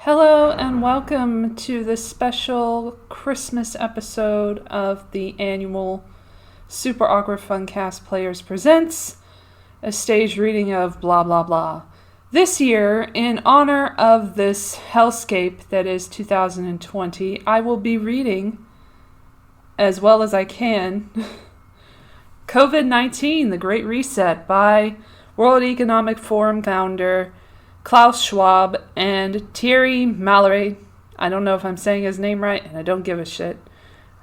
Hello and welcome to this special Christmas episode of the annual Super Awkward Funcast Players Presents, a stage reading of blah blah blah. This year, in honor of this hellscape that is 2020, I will be reading, as well as I can, COVID-19, The Great Reset by World Economic Forum founder Klaus Schwab and Thierry Malleret. I don't know if I'm saying his name right, and I don't give a shit,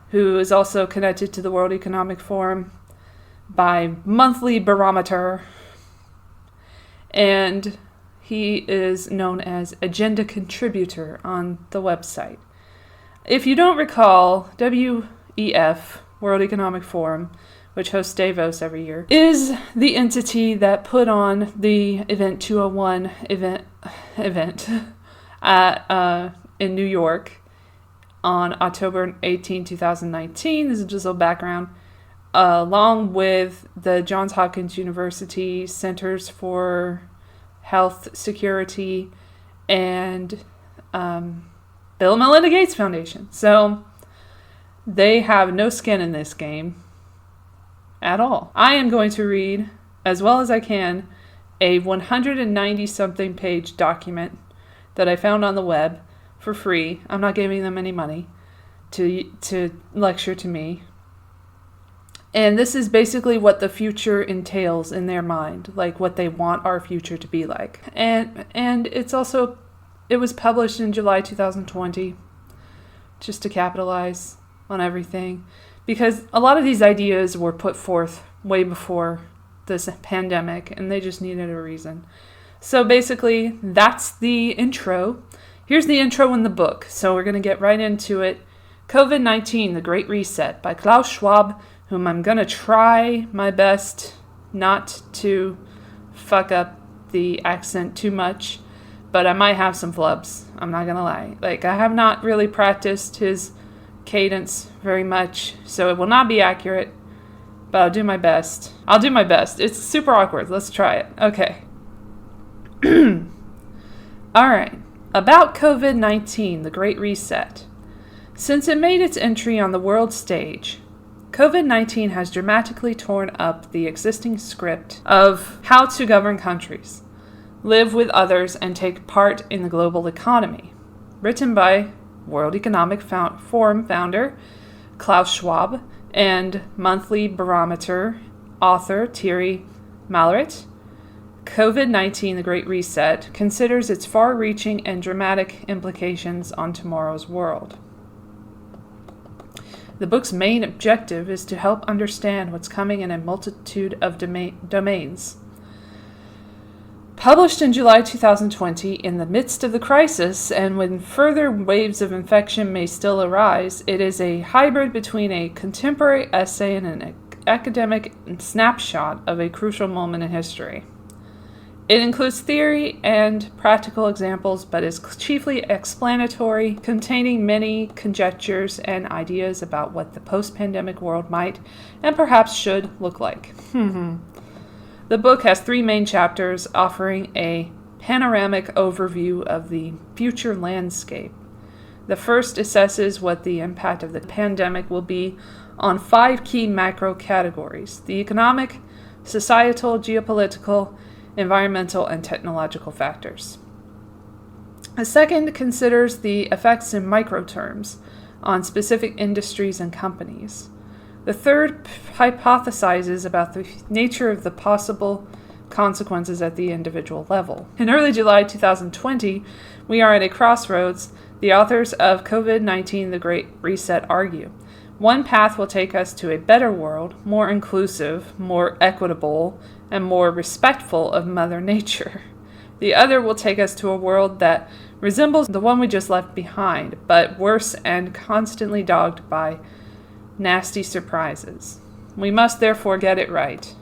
who is also connected to the World Economic Forum by monthly barometer. And he is known as Agenda Contributor on the website. If you don't recall, WEF, World Economic Forum, which hosts Davos every year, is the entity that put on the Event 201 event in New York on October 18, 2019. This is just a background. Along with the Johns Hopkins University Centers for Health Security and Bill and Melinda Gates Foundation. So they have no skin in this game at all. I am going to read, as well as I can, a 190-something page document that I found on the web for free. I'm not giving them any money to lecture to me. And this is basically what the future entails in their mind, like what they want our future to be like. And it was published in July 2020, just to capitalize on everything. Because a lot of these ideas were put forth way before this pandemic, and they just needed a reason. So basically, that's the intro. Here's the intro in the book, so we're going to get right into it. COVID-19, The Great Reset by Klaus Schwab, whom I'm going to try my best not to fuck up the accent too much, but I might have some flubs. I'm not going to lie. I have not really practiced his cadence very much, so it will not be accurate, but I'll do my best. It's super awkward. Let's try it. Okay. Alright. About COVID-19, the Great Reset. Since it made its entry on the world stage, COVID-19 has dramatically torn up the existing script of how to govern countries, live with others, and take part in the global economy. Written by World Economic Forum founder Klaus Schwab and monthly barometer author Thierry Malleret, COVID-19, The Great Reset, considers its far-reaching and dramatic implications on tomorrow's world. The book's main objective is to help understand what's coming in a multitude of domains. Published in July 2020, in the midst of the crisis, and when further waves of infection may still arise, it is a hybrid between a contemporary essay and an academic snapshot of a crucial moment in history. It includes theory and practical examples, but is chiefly explanatory, containing many conjectures and ideas about what the post-pandemic world might and perhaps should look like. The book has 3 main chapters offering a panoramic overview of the future landscape. The first assesses what the impact of the pandemic will be on 5 key macro categories: the economic, societal, geopolitical, environmental, and technological factors. The second considers the effects in micro terms on specific industries and companies. The third hypothesizes about the nature of the possible consequences at the individual level. In early July 2020, we are at a crossroads, the authors of COVID-19, The Great Reset argue. One path will take us to a better world, more inclusive, more equitable, and more respectful of Mother Nature. The other will take us to a world that resembles the one we just left behind, but worse and constantly dogged by nasty surprises. We must therefore get it right.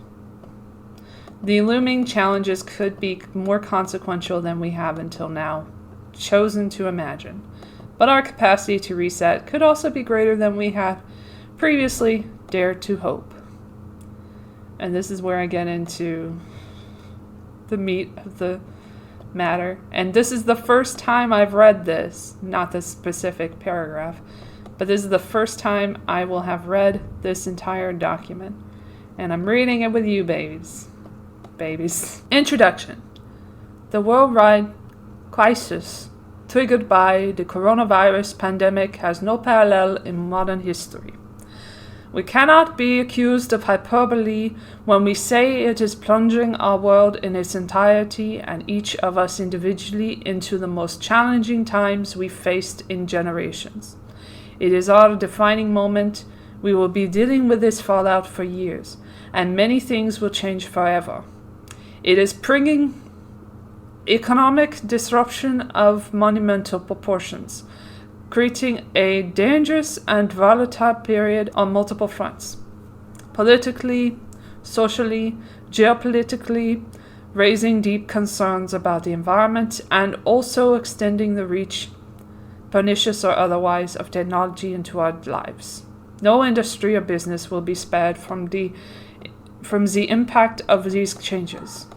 The looming challenges could be more consequential than we have until now chosen to imagine, but our capacity to reset could also be greater than we had previously dared to hope. And this is where I get into the meat of the matter. And this is the first time I've read this, not this specific paragraph, but this is the first time I will have read this entire document. And I'm reading it with you, babies. Introduction. The worldwide crisis triggered by the coronavirus pandemic has no parallel in modern history. We cannot be accused of hyperbole when we say it is plunging our world in its entirety and each of us individually into the most challenging times we've faced in generations. It is our defining moment. We will be dealing with this fallout for years, and many things will change forever. It is bringing economic disruption of monumental proportions, creating a dangerous and volatile period on multiple fronts. Politically, socially, geopolitically, raising deep concerns about the environment and also extending the reach, pernicious or otherwise, of technology into our lives. No industry or business will be spared from the impact of these changes.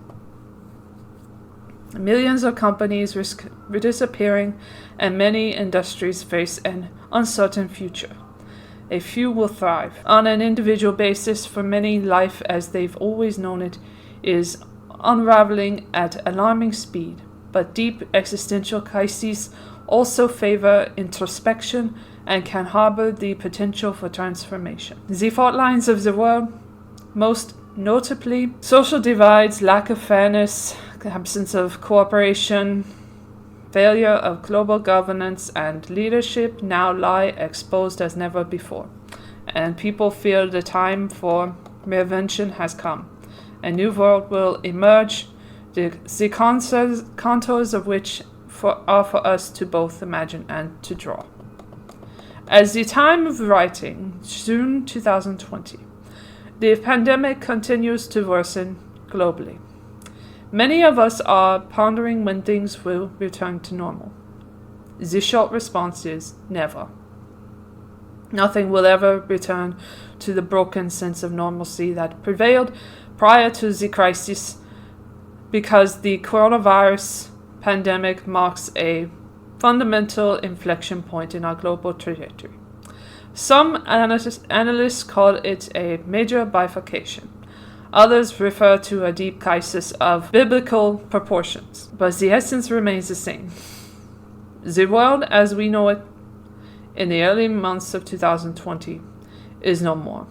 Millions of companies risk disappearing, and many industries face an uncertain future. A few will thrive. On an individual basis, for many, life as they've always known it is unraveling at alarming speed, but deep existential crises also favor introspection and can harbor the potential for transformation. The fault lines of the world, most notably social divides, lack of fairness, absence of cooperation, failure of global governance and leadership, now lie exposed as never before, and people feel the time for reinvention has come. A new world will emerge, the contours of which are for us to both imagine and to draw. At the time of writing, June 2020, the pandemic continues to worsen globally. Many of us are pondering when things will return to normal. The short response is never. Nothing will ever return to the broken sense of normalcy that prevailed prior to the crisis, because the coronavirus pandemic marks a fundamental inflection point in our global trajectory. Some analysts call it a major bifurcation. Others refer to a deep crisis of biblical proportions, but the essence remains the same. The world as we know it in the early months of 2020 is no more,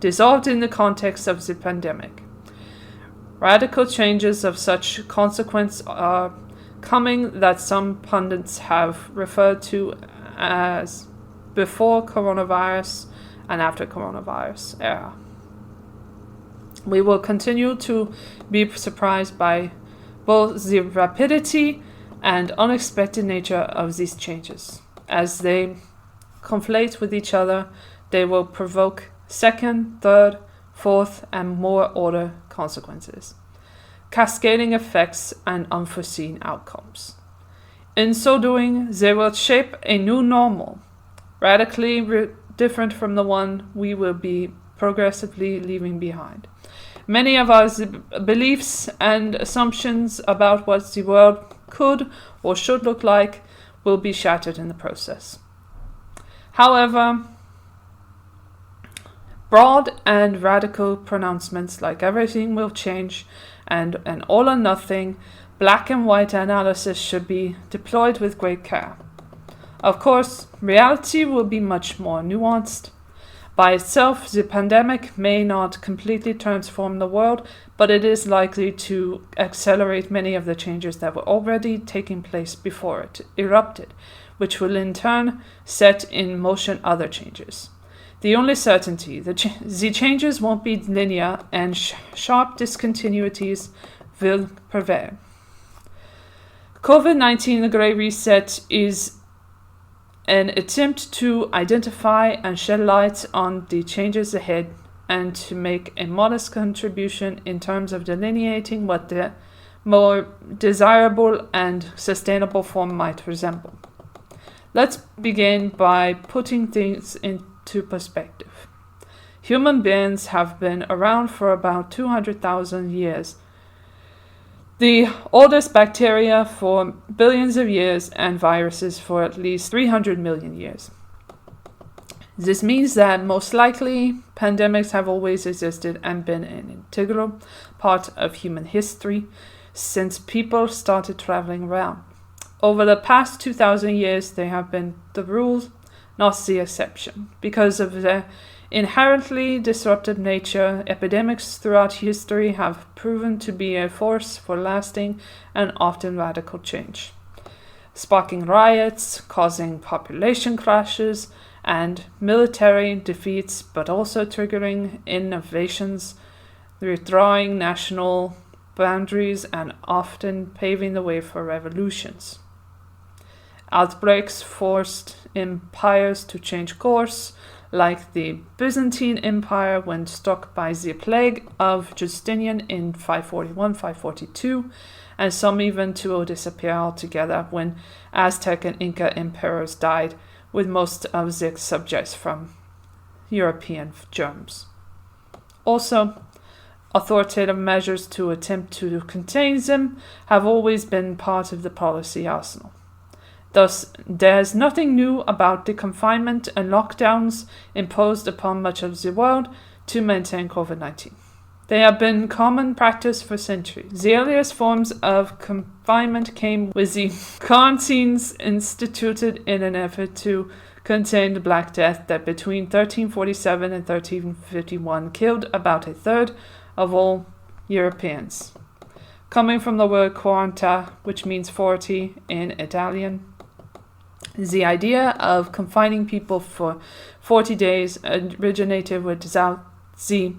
dissolved in the context of the pandemic. Radical changes of such consequence are coming that some pundits have referred to as before coronavirus and after coronavirus era. We will continue to be surprised by both the rapidity and unexpected nature of these changes. As they conflate with each other, they will provoke second, third, fourth, and more order consequences, cascading effects and unforeseen outcomes. In so doing, they will shape a new normal, radically different from the one we will be progressively leaving behind. Many of our beliefs and assumptions about what the world could or should look like will be shattered in the process. However, broad and radical pronouncements like everything will change and an all or nothing, black and white analysis should be deployed with great care. Of course, reality will be much more nuanced. By itself, the pandemic may not completely transform the world, but it is likely to accelerate many of the changes that were already taking place before it erupted, which will in turn set in motion other changes. The only certainty, the changes won't be linear, and sharp discontinuities will prevail. COVID-19, the Great Reset, is an attempt to identify and shed light on the changes ahead and to make a modest contribution in terms of delineating what the more desirable and sustainable form might resemble. Let's begin by putting things into perspective. Human beings have been around for about 200,000 years. the oldest bacteria for billions of years and viruses for at least 300 million years. This means that most likely pandemics have always existed and been an integral part of human history since people started traveling around. Over the past 2,000 years, they have been the rule, not the exception. Because of their inherently disruptive nature, epidemics throughout history have proven to be a force for lasting and often radical change, sparking riots, causing population crashes, and military defeats, but also triggering innovations, withdrawing national boundaries, and often paving the way for revolutions. Outbreaks forced empires to change course, like the Byzantine Empire when struck by the plague of Justinian in 541-542, and some even to disappear altogether when Aztec and Inca emperors died, with most of their subjects from European germs. Also, authoritative measures to attempt to contain them have always been part of the policy arsenal. Thus, there's nothing new about the confinement and lockdowns imposed upon much of the world to maintain COVID-19. They have been common practice for centuries. The earliest forms of confinement came with the quarantines instituted in an effort to contain the Black Death that between 1347 and 1351 killed about a third of all Europeans. Coming from the word quaranta, which means 40 in Italian, the idea of confining people for 40 days originated without the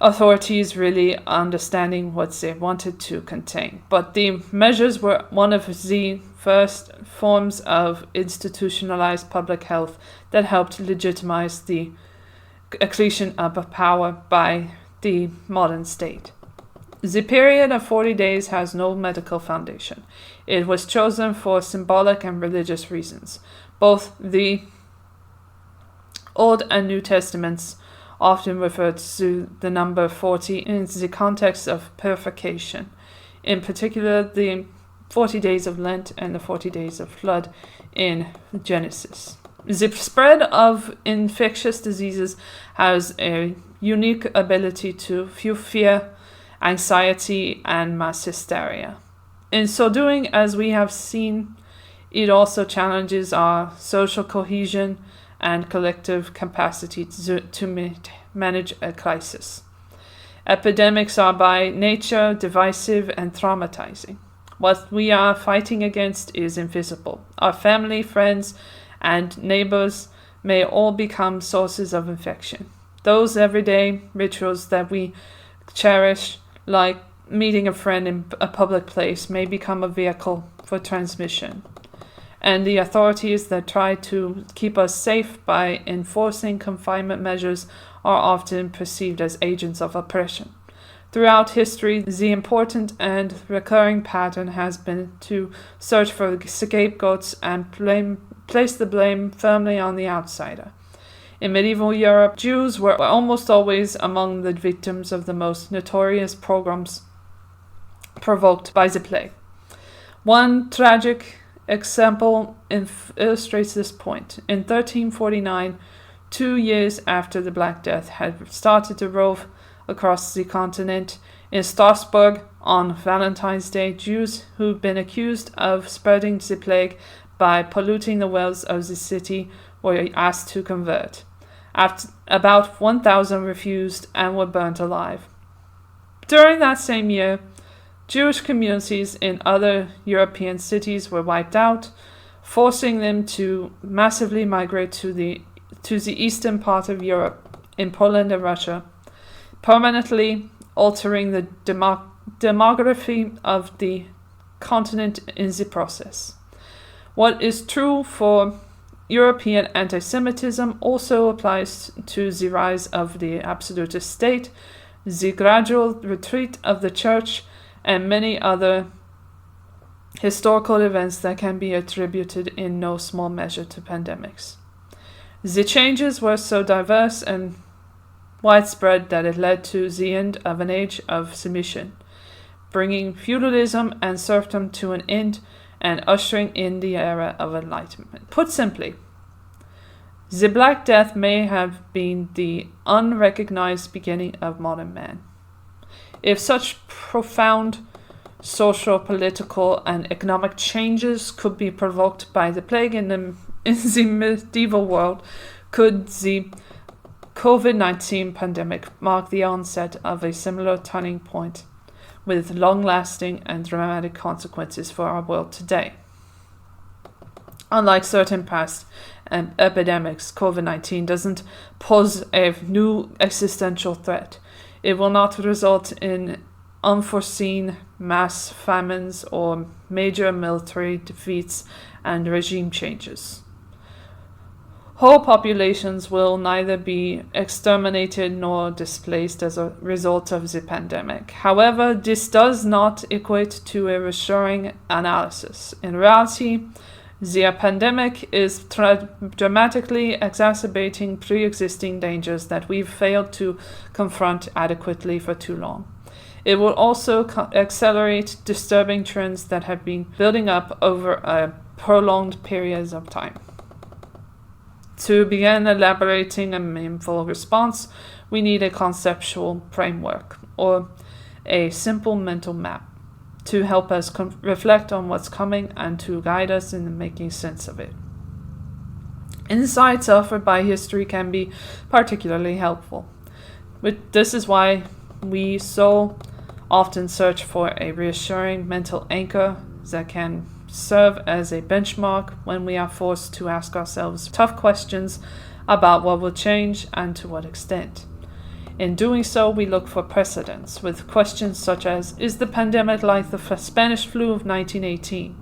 authorities really understanding what they wanted to contain. But the measures were one of the first forms of institutionalized public health that helped legitimize the accretion of power by the modern state. The period of 40 days has no medical foundation. It was chosen for symbolic and religious reasons. Both the Old and New Testaments often referred to the number 40 in the context of purification, in particular the 40 days of Lent and the 40 days of flood in Genesis. The spread of infectious diseases has a unique ability to fuel fear, anxiety, and mass hysteria. In so doing, as we have seen, it also challenges our social cohesion and collective capacity to manage a crisis. Epidemics are by nature divisive and traumatizing. What we are fighting against is invisible. Our family, friends, and neighbors may all become sources of infection. Those everyday rituals that we cherish, like meeting a friend in a public place, may become a vehicle for transmission. And the authorities that try to keep us safe by enforcing confinement measures are often perceived as agents of oppression. Throughout history, the important and recurring pattern has been to search for scapegoats and place the blame firmly on the outsider. In medieval Europe, Jews were almost always among the victims of the most notorious pogroms provoked by the plague. One tragic example illustrates this point. In 1349, 2 years after the Black Death had started to rove across the continent, in Strasbourg on Valentine's Day, Jews who'd been accused of spreading the plague by polluting the wells of the city were asked to convert. About 1,000 refused and were burnt alive. During that same year, Jewish communities in other European cities were wiped out, forcing them to massively migrate to the eastern part of Europe, in Poland and Russia, permanently altering the demography of the continent in the process. What is true for European anti-Semitism also applies to the rise of the absolutist state, the gradual retreat of the church, and many other historical events that can be attributed in no small measure to pandemics. The changes were so diverse and widespread that it led to the end of an age of submission, bringing feudalism and serfdom to an end and ushering in the era of enlightenment. Put simply, the Black Death may have been the unrecognized beginning of modern man. If such profound social, political, and economic changes could be provoked by the plague in the medieval world, could the COVID-19 pandemic mark the onset of a similar turning point with long-lasting and dramatic consequences for our world today? Unlike certain past epidemics, COVID-19 doesn't pose a new existential threat. It will not result in unforeseen mass famines or major military defeats and regime changes. Whole populations will neither be exterminated nor displaced as a result of the pandemic. However, this does not equate to a reassuring analysis. In reality, the pandemic is dramatically exacerbating pre-existing dangers that we've failed to confront adequately for too long. It will also accelerate disturbing trends that have been building up over a prolonged period of time. To begin elaborating a meaningful response, we need a conceptual framework, or a simple mental map, to help us reflect on what's coming and to guide us in making sense of it. Insights offered by history can be particularly helpful. But this is why we so often search for a reassuring mental anchor that can serve as a benchmark when we are forced to ask ourselves tough questions about what will change and to what extent. In doing so, we look for precedents with questions such as, is the pandemic like the Spanish flu of 1918,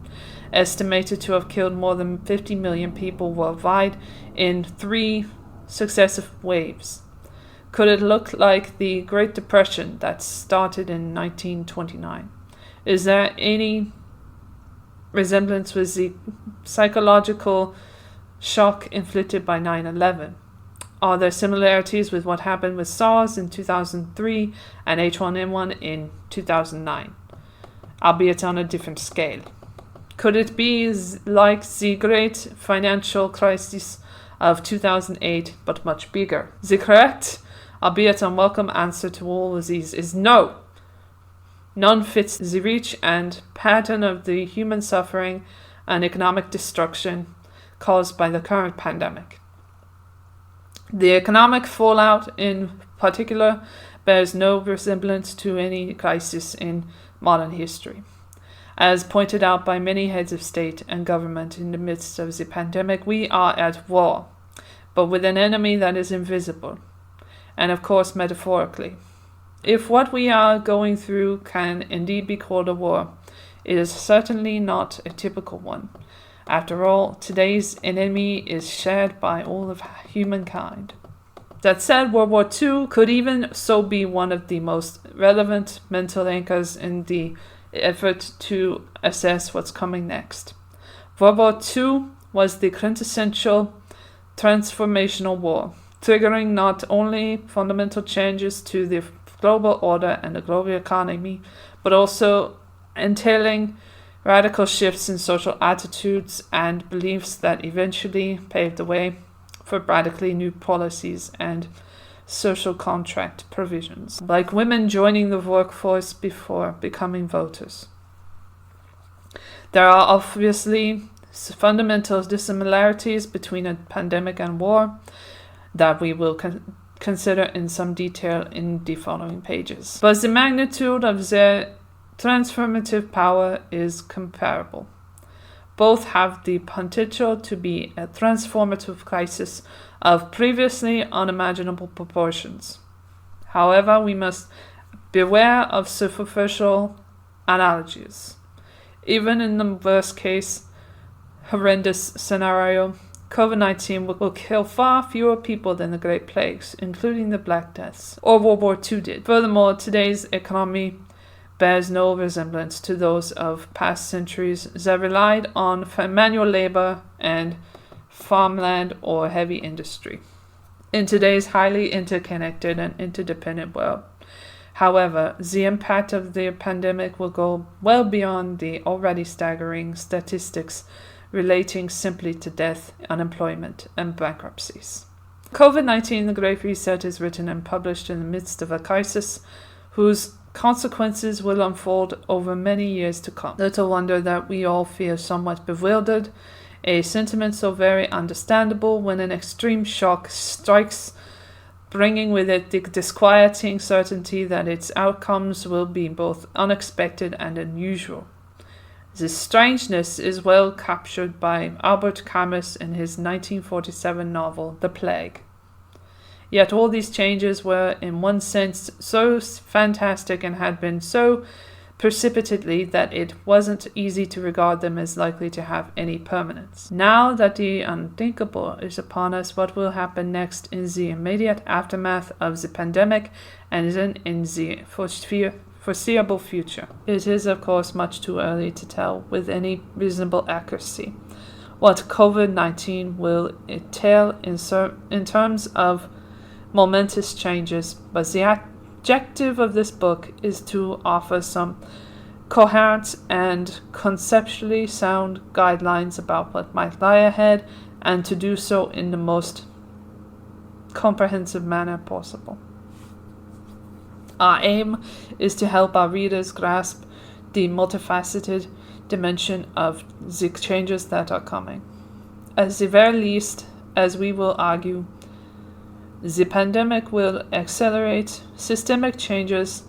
estimated to have killed more than 50 million people worldwide in 3 successive waves? Could it look like the Great Depression that started in 1929? Is there any resemblance with the psychological shock inflicted by 9/11? Are there similarities with what happened with SARS in 2003 and H1N1 in 2009, albeit on a different scale? Could it be like the great financial crisis of 2008, but much bigger? The correct, albeit unwelcome, answer to all of these is no. None fits the reach and pattern of the human suffering and economic destruction caused by the current pandemic. The economic fallout in particular bears no resemblance to any crisis in modern history. As pointed out by many heads of state and government in the midst of the pandemic, we are at war, but with an enemy that is invisible, and of course metaphorically. If what we are going through can indeed be called a war, it is certainly not a typical one. After all, today's enemy is shared by all of humankind. That said, World War II could even so be one of the most relevant mental anchors in the effort to assess what's coming next. World War II was the quintessential transformational war, triggering not only fundamental changes to the global order and the global economy, but also entailing radical shifts in social attitudes and beliefs that eventually paved the way for radically new policies and social contract provisions, like women joining the workforce before becoming voters. There are obviously fundamental dissimilarities between a pandemic and war that we will consider in some detail in the following pages. But the magnitude of their transformative power is comparable. Both have the potential to be a transformative crisis of previously unimaginable proportions. However, we must beware of superficial analogies. Even in the worst case, horrendous scenario, COVID-19 will kill far fewer people than the Great Plagues, including the Black Deaths, or World War II did. Furthermore, today's economy bears no resemblance to those of past centuries that relied on manual labor and farmland or heavy industry. In today's highly interconnected and interdependent world, However, the impact of the pandemic will go well beyond the already staggering statistics relating simply to death, unemployment, and bankruptcies. COVID-19, The Great Reset, is written and published in the midst of a crisis whose consequences will unfold over many years to come. Little wonder that we all feel somewhat bewildered, a sentiment so very understandable when an extreme shock strikes, bringing with it the disquieting certainty that its outcomes will be both unexpected and unusual. This strangeness is well captured by Albert Camus in his 1947 novel, The Plague. Yet all these changes were, in one sense, so fantastic and had been so precipitately that it wasn't easy to regard them as likely to have any permanence. Now that the unthinkable is upon us, what will happen next in the immediate aftermath of the pandemic and then in the foreseeable future? It is, of course, much too early to tell with any reasonable accuracy what COVID-19 will entail in terms of momentous changes, but the objective of this book is to offer some coherent and conceptually sound guidelines about what might lie ahead, and to do so in the most comprehensive manner possible. Our aim is to help our readers grasp the multifaceted dimension of the changes that are coming. At the very least, as we will argue, the pandemic will accelerate systemic changes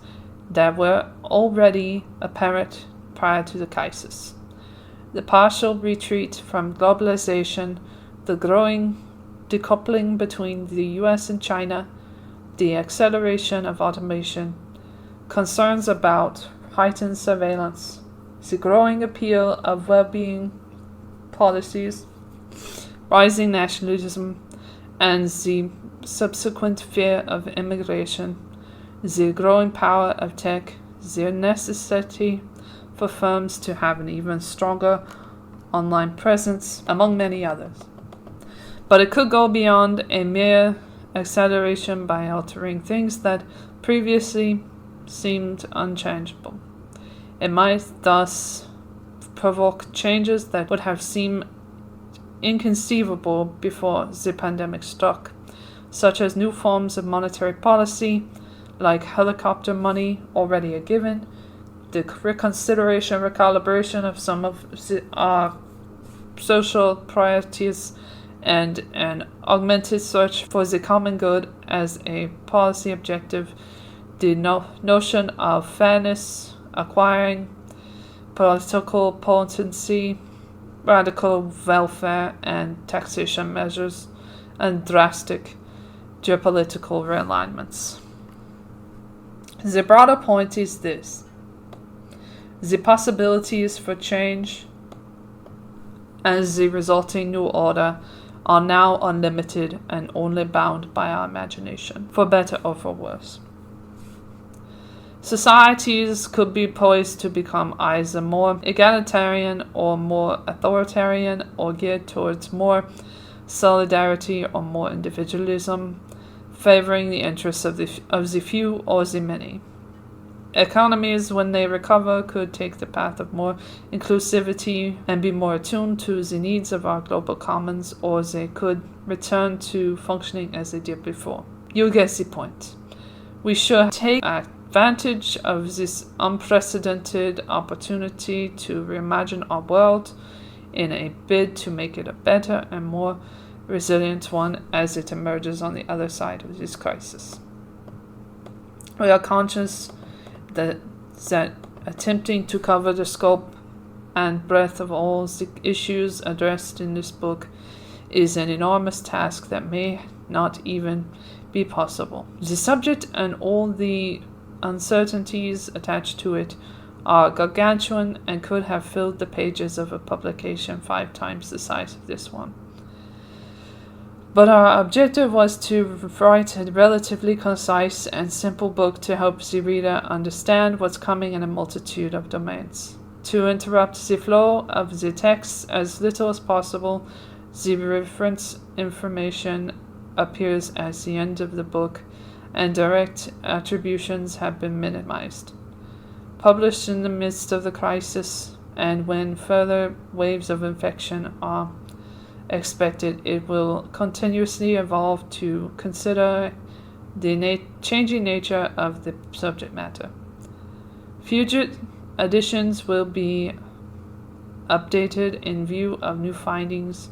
that were already apparent prior to the crisis. The partial retreat from globalization, the growing decoupling between the US and China, the acceleration of automation, concerns about heightened surveillance, the growing appeal of well-being policies, rising nationalism, and the subsequent fear of immigration, the growing power of tech, the necessity for firms to have an even stronger online presence, among many others. But it could go beyond a mere acceleration by altering things that previously seemed unchangeable. It might thus provoke changes that would have seemed inconceivable before the pandemic struck, such as new forms of monetary policy, like helicopter money, already a given, the reconsideration, recalibration of some of our social priorities, and an augmented search for the common good as a policy objective, the notion of fairness, acquiring political potency, radical welfare and taxation measures, and drastic geopolitical realignments. The broader point is this: the possibilities for change and the resulting new order are now unlimited and only bound by our imagination, for better or for worse. Societies could be poised to become either more egalitarian or more authoritarian, or geared towards more solidarity or more individualism, favoring the interests of the few or the many. Economies, when they recover, could take the path of more inclusivity and be more attuned to the needs of our global commons, or they could return to functioning as they did before. You get the point. We should take advantage of this unprecedented opportunity to reimagine our world in a bid to make it a better and more resilient one as it emerges on the other side of this crisis. We are conscious that attempting to cover the scope and breadth of all the issues addressed in this book is an enormous task that may not even be possible. The subject and all the uncertainties attached to it are gargantuan and could have filled the pages of a publication 5 times the size of this one. But our objective was to write a relatively concise and simple book to help the reader understand what's coming in a multitude of domains. To interrupt the flow of the text as little as possible, the reference information appears at the end of the book and direct attributions have been minimized. Published in the midst of the crisis and when further waves of infection are expected, it will continuously evolve to consider the changing nature of the subject matter. Future editions will be updated in view of new findings,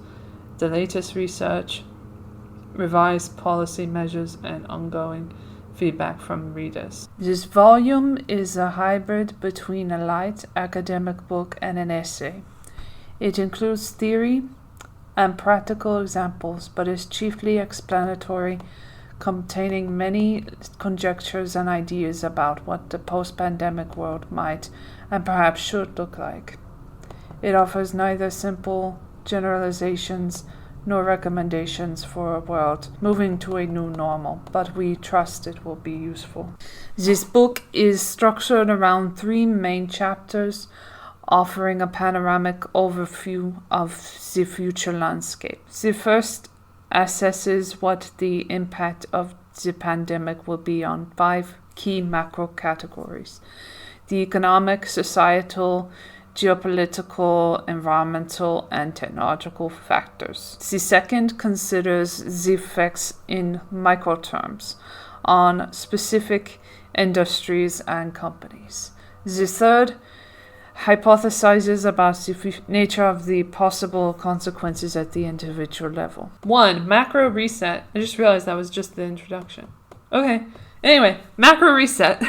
the latest research, revised policy measures, and ongoing feedback from readers. This volume is a hybrid between a light academic book and an essay. It includes theory and practical examples, but is chiefly explanatory, containing many conjectures and ideas about what the post-pandemic world might and perhaps should look like. It offers neither simple generalizations nor recommendations for a world moving to a new normal, but we trust it will be useful. This book is structured around 3 main chapters, offering a panoramic overview of the future landscape. The first assesses what the impact of the pandemic will be on 5 key macro categories: the economic, societal, geopolitical, environmental, and technological factors. The second considers the effects in micro terms on specific industries and companies. The third hypothesizes about the nature of the possible consequences at the individual level. 1. Macro reset. I just realized that was just the introduction. Okay. Anyway, macro reset.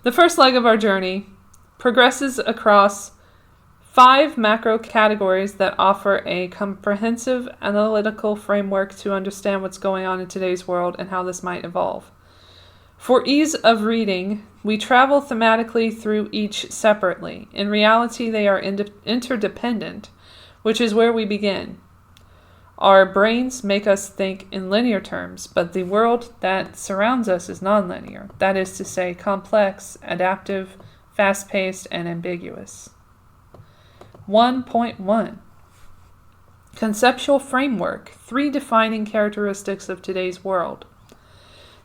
The first leg of our journey progresses across 5 macro categories that offer a comprehensive analytical framework to understand what's going on in today's world and how this might evolve. For ease of reading, we travel thematically through each separately. In reality, they are interdependent, which is where we begin. Our brains make us think in linear terms, but the world that surrounds us is nonlinear. That is to say, complex, adaptive, fast-paced, and ambiguous. 1.1 Conceptual framework, 3 defining characteristics of today's world.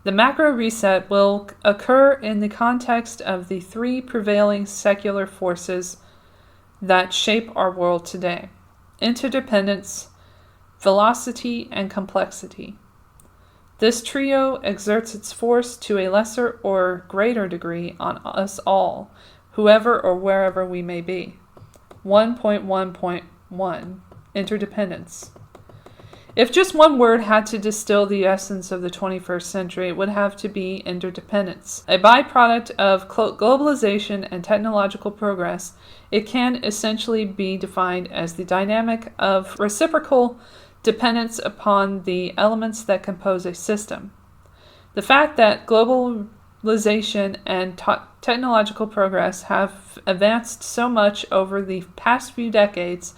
The macro reset will occur in the context of the 3 prevailing secular forces that shape our world today: interdependence, velocity, and complexity. This trio exerts its force to a lesser or greater degree on us all, whoever or wherever we may be. 1.1.1 Interdependence. If just one word had to distill the essence of the 21st century, it would have to be interdependence. A byproduct of globalization and technological progress, it can essentially be defined as the dynamic of reciprocal dependence upon the elements that compose a system. The fact that globalization and technological progress have advanced so much over the past few decades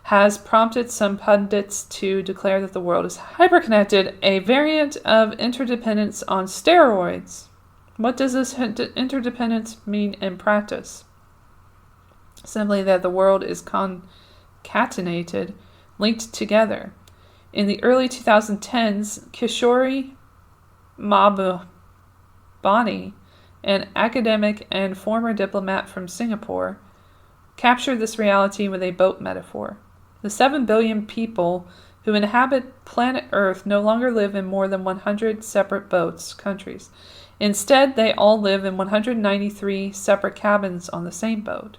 has prompted some pundits to declare that the world is hyperconnected, a variant of interdependence on steroids. What does this interdependence mean in practice? Simply that the world is concatenated, linked together. In the early 2010s, Kishore Mahbubani, an academic and former diplomat from Singapore, captured this reality with a boat metaphor. The 7 billion people who inhabit planet Earth no longer live in more than 100 separate countries. Instead, they all live in 193 separate cabins on the same boat.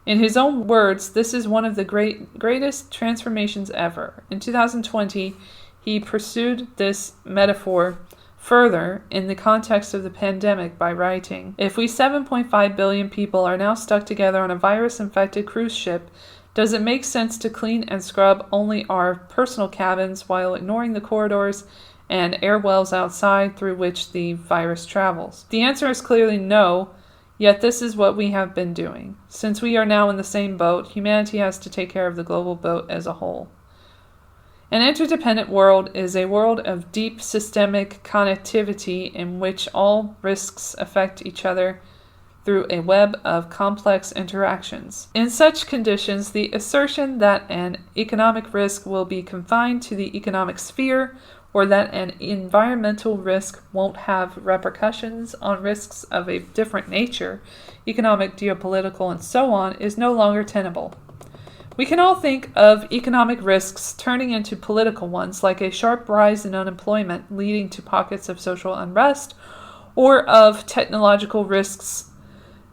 In his own words, this is one of the greatest transformations ever. In 2020, he pursued this metaphor further in the context of the pandemic by writing, "If we 7.5 billion people are now stuck together on a virus-infected cruise ship, does it make sense to clean and scrub only our personal cabins while ignoring the corridors and air wells outside through which the virus travels?" The answer is clearly no, yet this is what we have been doing. Since we are now in the same boat, humanity has to take care of the global boat as a whole. An interdependent world is a world of deep systemic connectivity in which all risks affect each other through a web of complex interactions. In such conditions, the assertion that an economic risk will be confined to the economic sphere or that an environmental risk won't have repercussions on risks of a different nature, economic, geopolitical, and so on, is no longer tenable. We can all think of economic risks turning into political ones, like a sharp rise in unemployment leading to pockets of social unrest, or of technological risks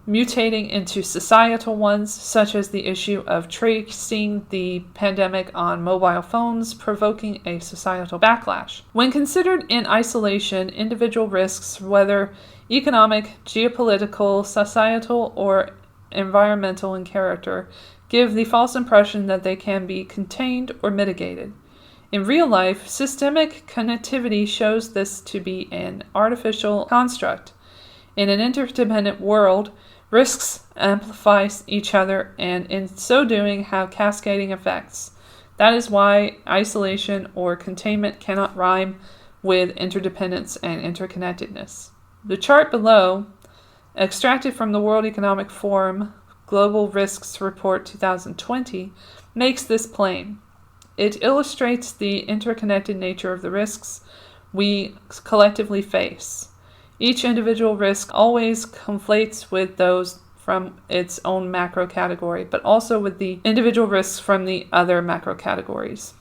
mutating into societal ones, such as the issue of tracing the pandemic on mobile phones, provoking a societal backlash. When considered in isolation, individual risks, whether economic, geopolitical, societal, or environmental in character, give the false impression that they can be contained or mitigated. In real life, systemic connectivity shows this to be an artificial construct. In an interdependent world, risks amplify each other and in so doing have cascading effects. That is why isolation or containment cannot rhyme with interdependence and interconnectedness. The chart below, extracted from the World Economic Forum Global Risks Report 2020, makes this plain. It illustrates the interconnected nature of the risks we collectively face. Each individual risk always conflates with those from its own macro category, but also with the individual risks from the other macro categories.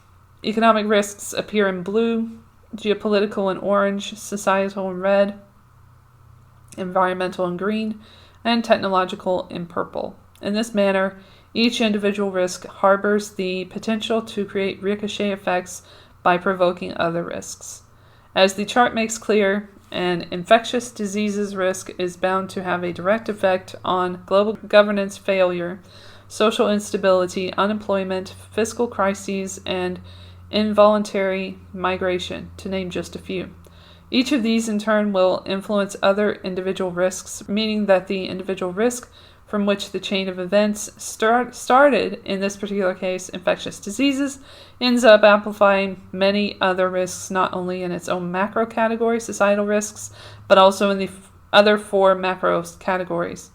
Economic risks appear in blue, geopolitical in orange, societal in red, environmental in green, and technological in purple. In this manner, each individual risk harbors the potential to create ricochet effects by provoking other risks. As the chart makes clear, an infectious diseases risk is bound to have a direct effect on global governance failure, social instability, unemployment, fiscal crises, and involuntary migration, to name just a few. Each of these in turn will influence other individual risks, meaning that the individual risk from which the chain of events started, in this particular case, infectious diseases, ends up amplifying many other risks, not only in its own macro category, societal risks, but also in the other four macro categories.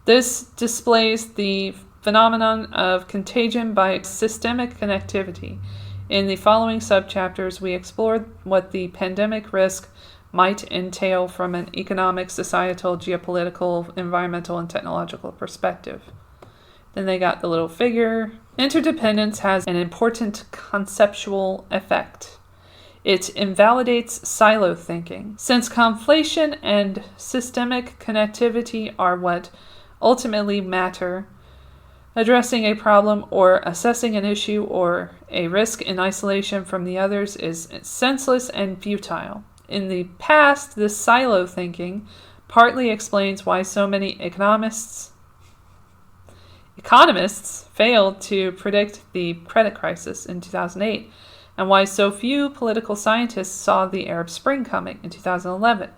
This displays the phenomenon of contagion by systemic connectivity. In the following subchapters, we explored what the pandemic risk might entail from an economic, societal, geopolitical, environmental, and technological perspective. Then they got the little figure. Interdependence has an important conceptual effect. It invalidates silo thinking. Since conflation and systemic connectivity are what ultimately matter, addressing a problem or assessing an issue or a risk in isolation from the others is senseless and futile. In the past, this silo thinking partly explains why so many economists failed to predict the credit crisis in 2008, and why so few political scientists saw the Arab Spring coming in 2011.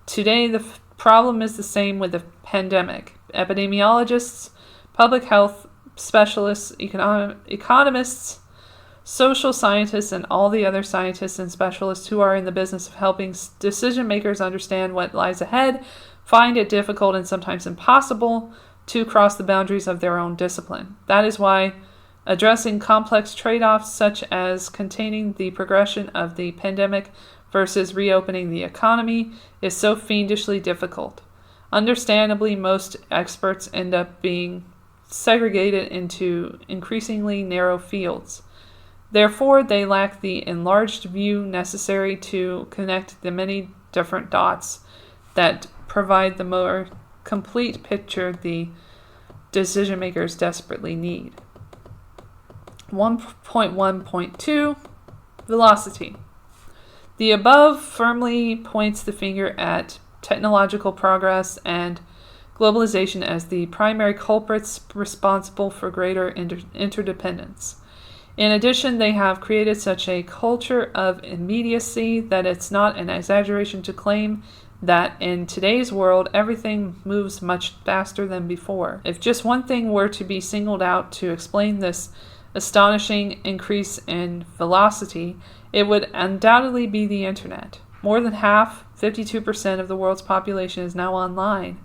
Today, the problem is the same with the pandemic. Epidemiologists, public health specialists, economists, social scientists, and all the other scientists and specialists who are in the business of helping decision makers understand what lies ahead find it difficult and sometimes impossible to cross the boundaries of their own discipline. That is why addressing complex trade-offs such as containing the progression of the pandemic versus reopening the economy is so fiendishly difficult. Understandably, most experts end up being segregated into increasingly narrow fields. Therefore, they lack the enlarged view necessary to connect the many different dots that provide the more complete picture the decision makers desperately need. 1.1.2 Velocity. The above firmly points the finger at technological progress and globalization as the primary culprits responsible for greater interdependence. In addition, they have created such a culture of immediacy that it's not an exaggeration to claim that in today's world, everything moves much faster than before. If just one thing were to be singled out to explain this astonishing increase in velocity, it would undoubtedly be the internet. More than half, 52% of the world's population is now online,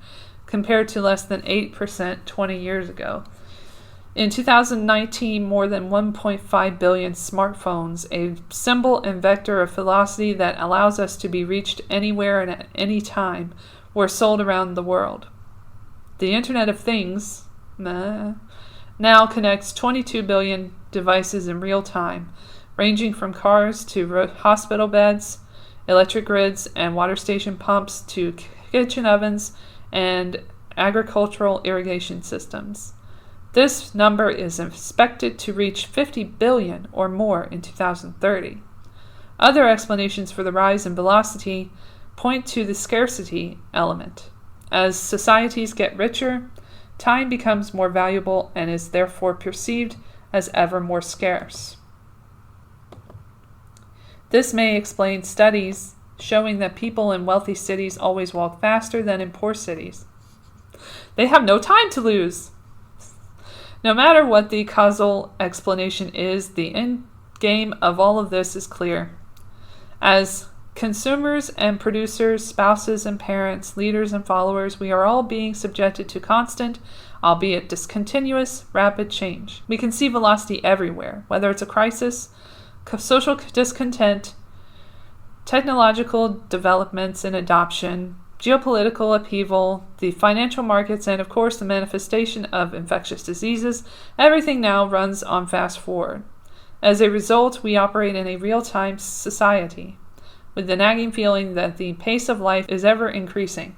compared to less than 8% 20 years ago. In 2019, more than 1.5 billion smartphones, a symbol and vector of velocity that allows us to be reached anywhere and at any time, were sold around the world. The Internet of Things now connects 22 billion devices in real time, ranging from cars to hospital beds, electric grids and water station pumps to kitchen ovens and agricultural irrigation systems. This number is expected to reach 50 billion or more in 2030. Other explanations for the rise in velocity point to the scarcity element. As societies get richer, time becomes more valuable and is therefore perceived as ever more scarce. This may explain studies showing that people in wealthy cities always walk faster than in poor cities. They have no time to lose. No matter what the causal explanation is, the end game of all of this is clear. As consumers and producers, spouses and parents, leaders and followers, we are all being subjected to constant, albeit discontinuous, rapid change. We can see velocity everywhere, whether it's a crisis, social discontent, technological developments and adoption, geopolitical upheaval, the financial markets, and of course the manifestation of infectious diseases. Everything now runs on fast forward. As a result, we operate in a real-time society, with the nagging feeling that the pace of life is ever increasing.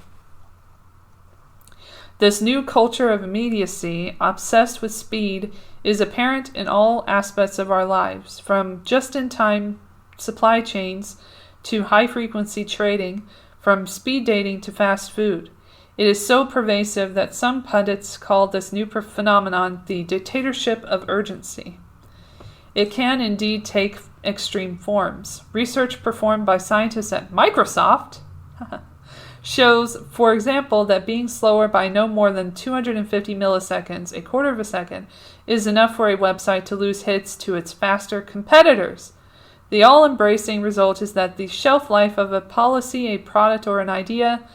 This new culture of immediacy, obsessed with speed, is apparent in all aspects of our lives, from just-in-time supply chains to high-frequency trading, from speed dating to fast food. It is so pervasive that some pundits call this new phenomenon the dictatorship of urgency. It can indeed take extreme forms. Research performed by scientists at Microsoft shows, for example, that being slower by no more than 250 milliseconds, a quarter of a second, is enough for a website to lose hits to its faster competitors. The all-embracing result is that the shelf life of a policy, a product, or an idea,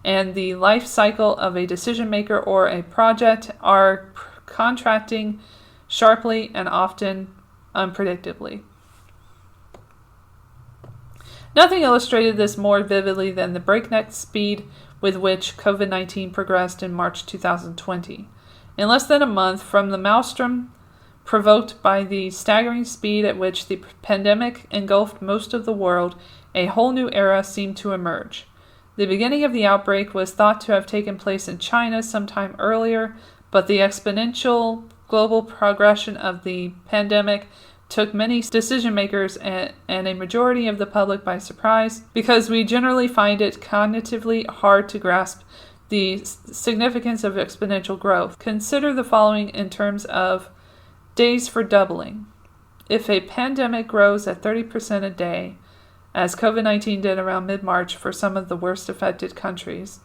and the life cycle of a decision maker or a project are contracting sharply and often unpredictably. Nothing illustrated this more vividly than the breakneck speed with which COVID-19 progressed in March 2020. In less than a month from the maelstrom provoked by the staggering speed at which the pandemic engulfed most of the world, a whole new era seemed to emerge. The beginning of the outbreak was thought to have taken place in China sometime earlier, but the exponential global progression of the pandemic took many decision makers and a majority of the public by surprise, because we generally find it cognitively hard to grasp the significance of exponential growth. Consider the following in terms of days for doubling. If a pandemic grows at 30% a day, as COVID-19 did around mid-March for some of the worst affected countries,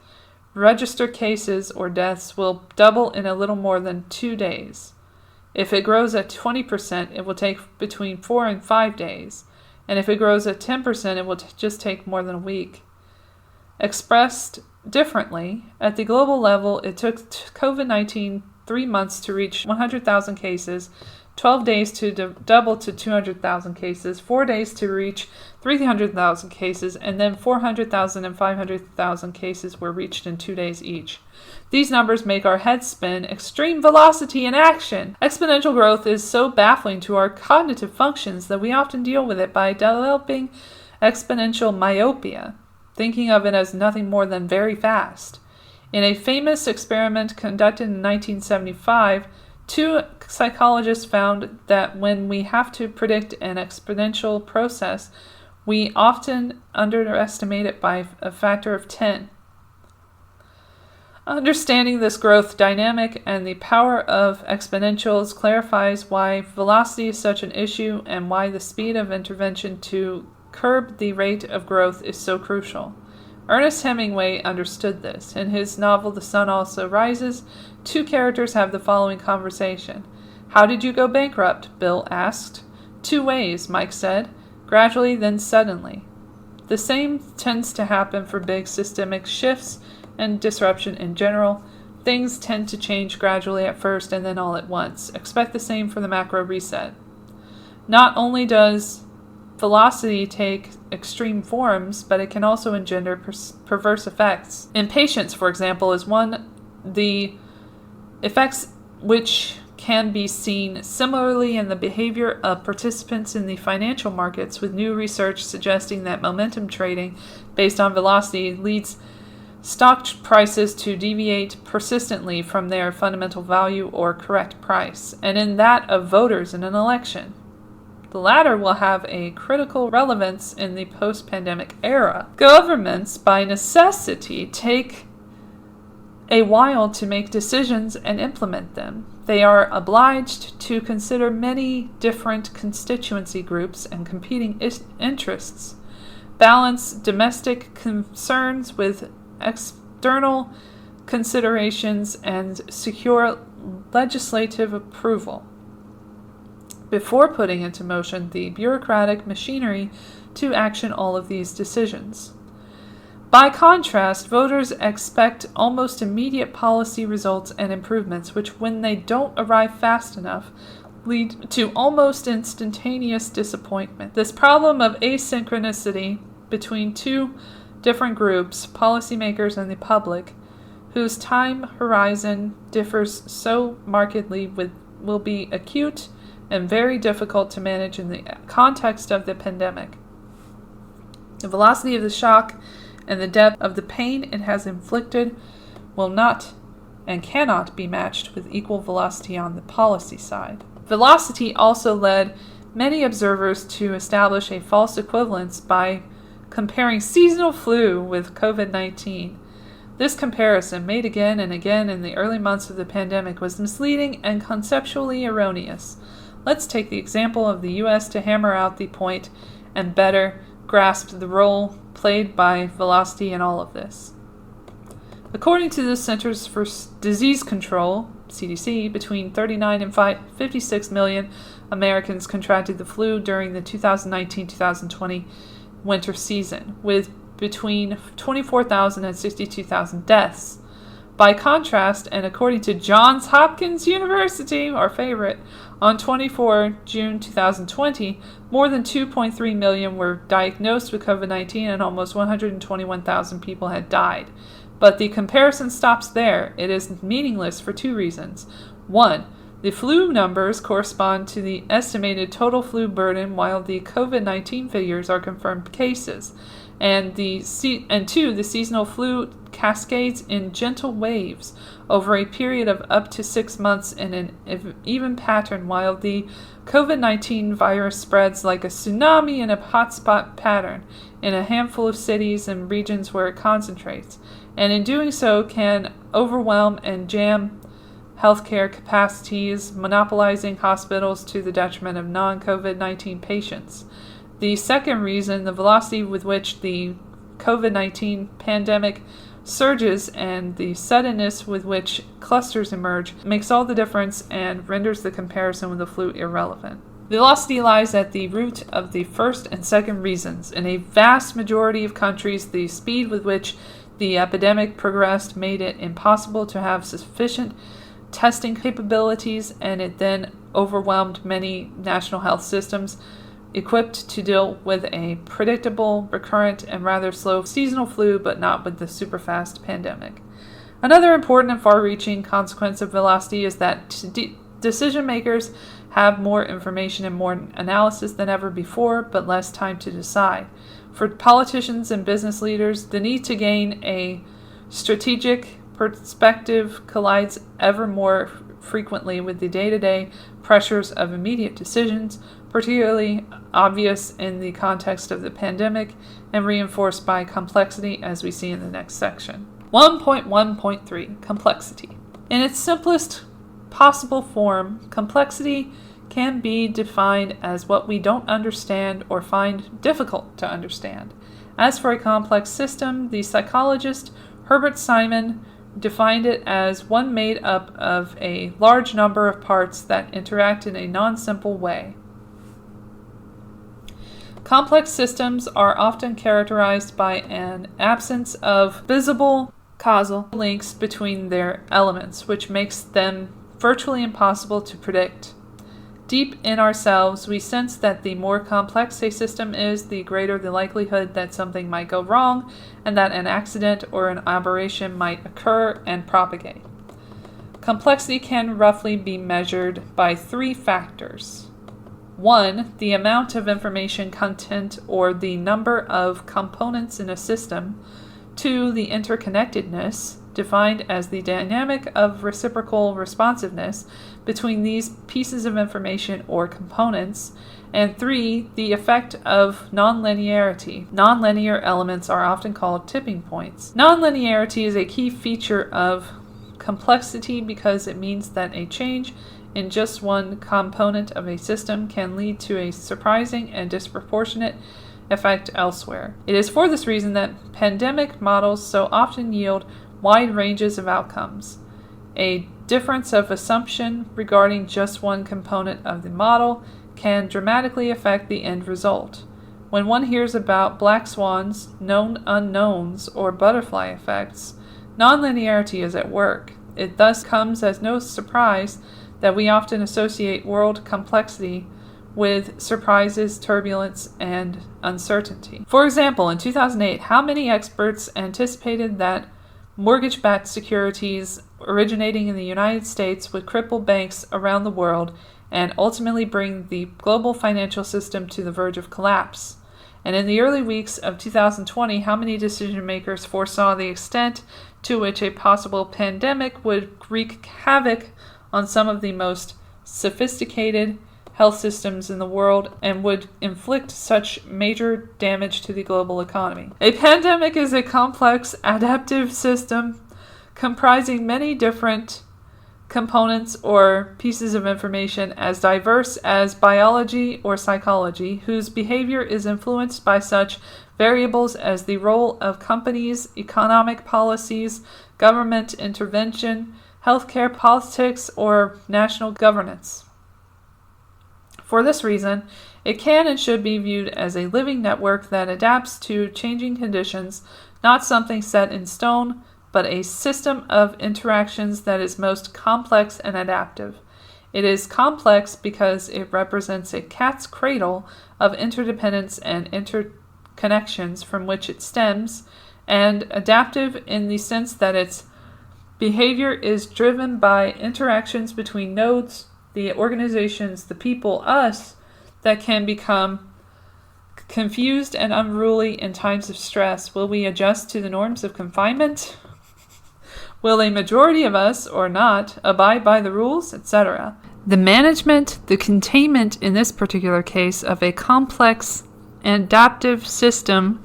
registered cases or deaths will double in a little more than 2 days. If it grows at 20%, it will take between 4 and 5 days. And if it grows at 10%, it will just take more than a week. Expressed differently, at the global level, it took COVID-19 3 months to reach 100,000 cases, 12 days to double to 200,000 cases, 4 days to reach 300,000 cases, and then 400,000 and 500,000 cases were reached in 2 days each. These numbers make our heads spin. Extreme velocity in action. Exponential growth is so baffling to our cognitive functions that we often deal with it by developing exponential myopia, thinking of it as nothing more than very fast. In a famous experiment conducted in 1975, 2 psychologists found that when we have to predict an exponential process, we often underestimate it by a factor of 10. Understanding this growth dynamic and the power of exponentials clarifies why velocity is such an issue and why the speed of intervention to curb the rate of growth is so crucial. Ernest Hemingway understood this. In his novel The Sun Also Rises, 2 characters have the following conversation. "How did you go bankrupt?" Bill asked. "2 ways," Mike said. "Gradually, then suddenly." The same tends to happen for big systemic shifts and disruption in general. things tend to change gradually at first and then all at once. Expect the same for the macro reset. Not only does velocity take extreme forms, but it can also engender perverse effects. Impatience, for example, is one the effects which can be seen similarly in the behavior of participants in the financial markets, with new research suggesting that momentum trading based on velocity leads stock prices to deviate persistently from their fundamental value or correct price, and in that of voters in an election. The latter will have a critical relevance in the post-pandemic era. Governments, by necessity, take a while to make decisions and implement them. They are obliged to consider many different constituency groups and competing interests, balance domestic concerns with external considerations, and secure legislative approval before putting into motion the bureaucratic machinery to action all of these decisions. By contrast, voters expect almost immediate policy results and improvements, which, when they don't arrive fast enough, lead to almost instantaneous disappointment. This problem of asynchronicity between two different groups, policymakers and the public, whose time horizon differs so markedly, will be acute and very difficult to manage in the context of the pandemic. The velocity of the shock and the depth of the pain it has inflicted will not and cannot be matched with equal velocity on the policy side. Velocity also led many observers to establish a false equivalence by comparing seasonal flu with COVID-19. This comparison, made again and again in the early months of the pandemic, was misleading and conceptually erroneous. Let's take the example of the U.S. to hammer out the point and better grasp the role played by velocity in all of this. According to the Centers for Disease Control, CDC, between 39 and 56 million Americans contracted the flu during the 2019-2020 winter season, with between 24,000 and 62,000 deaths. By contrast, and according to Johns Hopkins University, our favorite, on 24 June 2020, more than 2.3 million were diagnosed with COVID-19 and almost 121,000 people had died. But the comparison stops there. It is meaningless for two reasons. One, the flu numbers correspond to the estimated total flu burden, while the COVID-19 figures are confirmed cases. And two, the seasonal flu cascades in gentle waves over a period of up to 6 months in an even pattern, while the COVID-19 virus spreads like a tsunami in a hotspot pattern in a handful of cities and regions where it concentrates, and in doing so can overwhelm and jam healthcare capacities, monopolizing hospitals to the detriment of non-COVID-19 patients. The second reason, the velocity with which the COVID-19 pandemic surges and the suddenness with which clusters emerge, makes all the difference and renders the comparison with the flu irrelevant. Velocity lies at the root of the first and second reasons. In a vast majority of countries, the speed with which the epidemic progressed made it impossible to have sufficient testing capabilities, and it then overwhelmed many national health systems equipped to deal with a predictable, recurrent, and rather slow seasonal flu, but not with the super-fast pandemic. Another important and far-reaching consequence of velocity is that decision makers have more information and more analysis than ever before, but less time to decide. For politicians and business leaders, the need to gain a strategic perspective collides ever more frequently with the day-to-day pressures of immediate decisions, particularly obvious in the context of the pandemic and reinforced by complexity, as we see in the next section. 1.1.3 Complexity. In its simplest possible form, complexity can be defined as what we don't understand or find difficult to understand. As for a complex system, the psychologist Herbert Simon defined it as one made up of a large number of parts that interact in a non-simple way. Complex systems are often characterized by an absence of visible causal links between their elements, which makes them virtually impossible to predict. Deep in ourselves, we sense that the more complex a system is, the greater the likelihood that something might go wrong and that an accident or an aberration might occur and propagate. Complexity can roughly be measured by 3 factors. 1. The amount of information content or the number of components in a system. 2. The interconnectedness, defined as the dynamic of reciprocal responsiveness between these pieces of information or components. And 3. The effect of nonlinearity. Nonlinear elements are often called tipping points. Nonlinearity is a key feature of complexity because it means that a change in just one component of a system can lead to a surprising and disproportionate effect elsewhere. It is for this reason that pandemic models so often yield wide ranges of outcomes. A difference of assumption regarding just one component of the model can dramatically affect the end result. When one hears about black swans, known unknowns, or butterfly effects, nonlinearity is at work. It thus comes as no surprise that we often associate world complexity with surprises, turbulence, and uncertainty. For example, in 2008, how many experts anticipated that mortgage-backed securities originating in the United States would cripple banks around the world and ultimately bring the global financial system to the verge of collapse? And in the early weeks of 2020, how many decision makers foresaw the extent to which a possible pandemic would wreak havoc on some of the most sophisticated health systems in the world and would inflict such major damage to the global economy? A pandemic is a complex adaptive system comprising many different components or pieces of information as diverse as biology or psychology, whose behavior is influenced by such variables as the role of companies, economic policies, government intervention, healthcare politics, or national governance. For this reason, it can and should be viewed as a living network that adapts to changing conditions, not something set in stone, but a system of interactions that is most complex and adaptive. It is complex because it represents a cat's cradle of interdependence and interconnections from which it stems, and adaptive in the sense that its behavior is driven by interactions between nodes, the organizations, the people, us, that can become confused and unruly in times of stress. Will we adjust to the norms of confinement? Will a majority of us, or not, abide by the rules, etc.? The management, the containment in this particular case of a complex adaptive system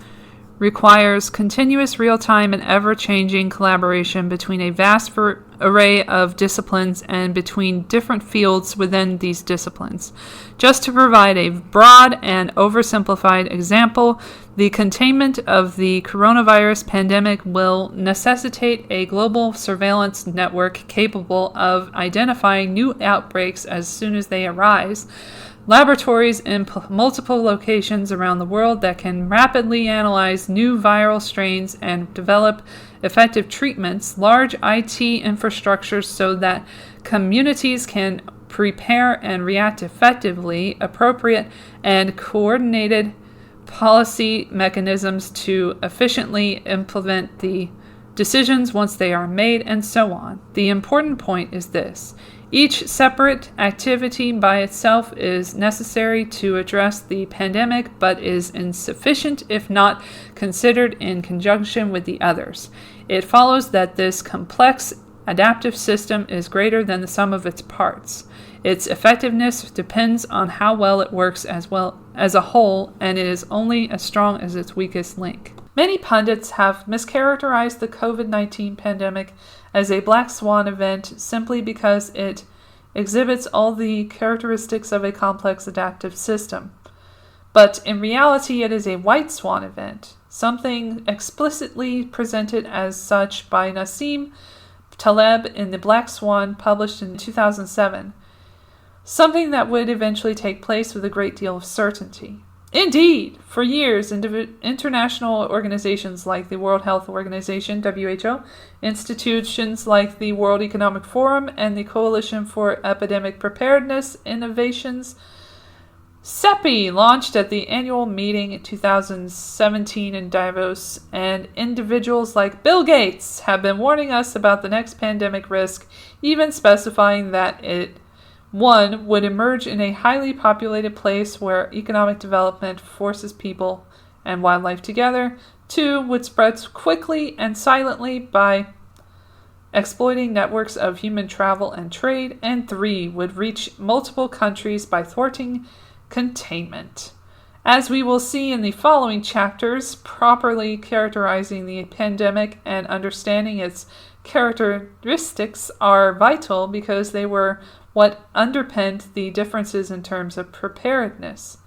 requires continuous real-time and ever-changing collaboration between a vast array of disciplines and between different fields within these disciplines. Just to provide a broad and oversimplified example, the containment of the coronavirus pandemic will necessitate a global surveillance network capable of identifying new outbreaks as soon as they arise, laboratories in multiple locations around the world that can rapidly analyze new viral strains and develop effective treatments, large IT infrastructures so that communities can prepare and react effectively, appropriate and coordinated policy mechanisms to efficiently implement the decisions once they are made, and so on. The important point is this: each separate activity by itself is necessary to address the pandemic, but is insufficient if not considered in conjunction with the others. It follows that this complex adaptive system is greater than the sum of its parts. Its effectiveness depends on how well it works as well as a whole, and it is only as strong as its weakest link. Many pundits have mischaracterized the COVID-19 pandemic as a black swan event simply because it exhibits all the characteristics of a complex adaptive system. But in reality, it is a white swan event, something explicitly presented as such by Nassim Taleb in The Black Swan, published in 2007, something that would eventually take place with a great deal of certainty. Indeed, for years, international organizations like the World Health Organization, WHO, institutions like the World Economic Forum, and the Coalition for Epidemic Preparedness Innovations, CEPI, launched at the annual meeting in 2017 in Davos, and individuals like Bill Gates have been warning us about the next pandemic risk, even specifying that it 1. Would emerge in a highly populated place where economic development forces people and wildlife together. 2. Would spread quickly and silently by exploiting networks of human travel and trade. And 3. Would reach multiple countries by thwarting containment. As we will see in the following chapters, properly characterizing the pandemic and understanding its characteristics are vital because they were what underpinned the differences in terms of preparedness.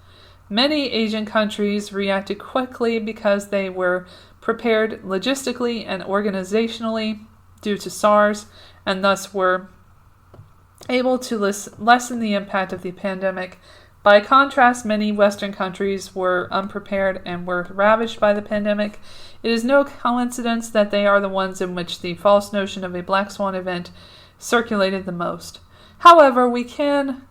Many Asian countries reacted quickly because they were prepared logistically and organizationally due to SARS, and thus were able to lessen the impact of the pandemic. By contrast, many Western countries were unprepared and were ravaged by the pandemic. It is no coincidence that they are the ones in which the false notion of a black swan event circulated the most. However, we can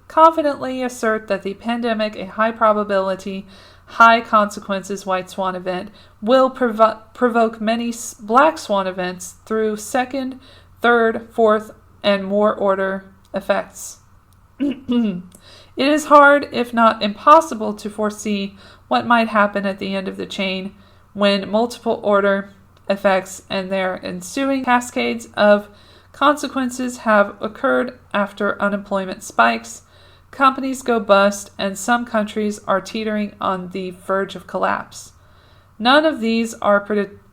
confidently assert that the pandemic, a high probability, high consequences white swan event, will provoke many black swan events through second, third, fourth, and more order effects. It is hard, if not impossible, to foresee what might happen at the end of the chain when multiple order effects and their ensuing cascades of consequences have occurred after unemployment spikes, companies go bust, and some countries are teetering on the verge of collapse. None of these are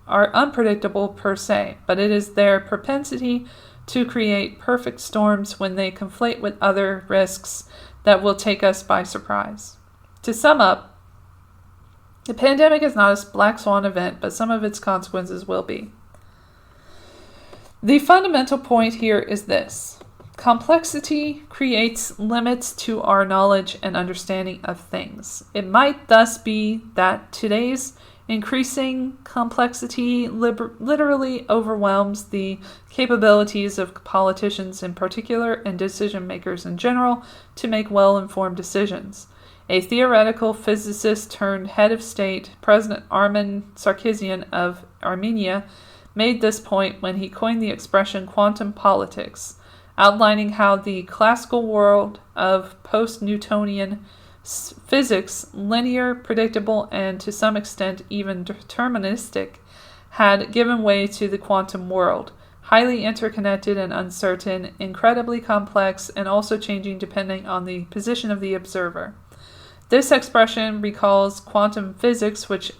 unpredictable per se, but it is their propensity to create perfect storms when they conflate with other risks that will take us by surprise. To sum up, the pandemic is not a black swan event, but some of its consequences will be. The fundamental point here is this: complexity creates limits to our knowledge and understanding of things. It might thus be that today's increasing complexity literally overwhelms the capabilities of politicians in particular and decision makers in general to make well-informed decisions. A theoretical physicist turned head of state, President Armen Sarkisian of Armenia, made this point when he coined the expression quantum politics, outlining how the classical world of post-Newtonian physics, linear, predictable, and to some extent even deterministic, had given way to the quantum world, highly interconnected and uncertain, incredibly complex, and also changing depending on the position of the observer. This expression recalls quantum physics, which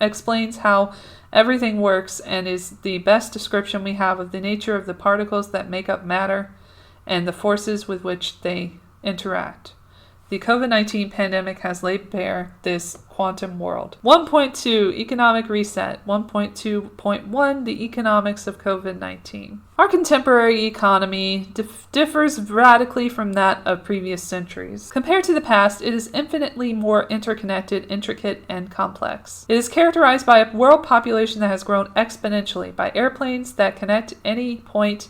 explains how everything works and is the best description we have of the nature of the particles that make up matter and the forces with which they interact. The COVID-19 pandemic has laid bare this quantum world. 1.2 Economic Reset. 1.2.1 The Economics of COVID-19. Our contemporary economy differs radically from that of previous centuries. Compared to the past, it is infinitely more interconnected, intricate, and complex. It is characterized by a world population that has grown exponentially, by airplanes that connect any point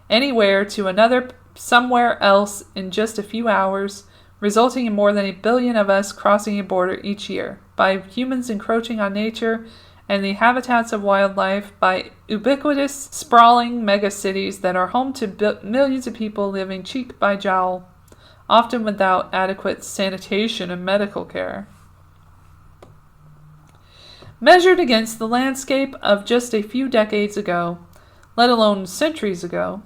anywhere to another somewhere else in just a few hours, resulting in more than 1 billion of us crossing a border each year, by humans encroaching on nature and the habitats of wildlife, by ubiquitous, sprawling megacities that are home to millions of people living cheek by jowl, often without adequate sanitation and medical care. Measured against the landscape of just a few decades ago, let alone centuries ago,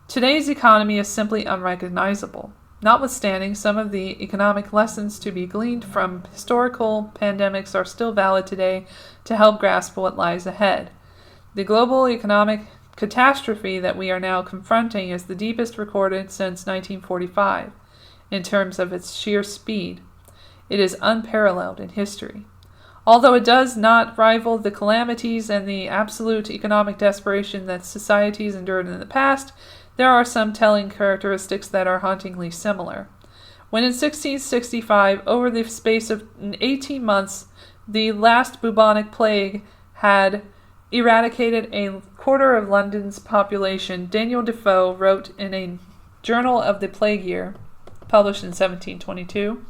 today's economy is simply unrecognizable. Notwithstanding, some of the economic lessons to be gleaned from historical pandemics are still valid today to help grasp what lies ahead. The global economic catastrophe that we are now confronting is the deepest recorded since 1945 in terms of its sheer speed. It is unparalleled in history. Although it does not rival the calamities and the absolute economic desperation that societies endured in the past, there are some telling characteristics that are hauntingly similar. when in 1665, over the space of 18 months, the last bubonic plague had eradicated a quarter of London's population, Daniel Defoe wrote in a Journal of the Plague Year, published in 1722.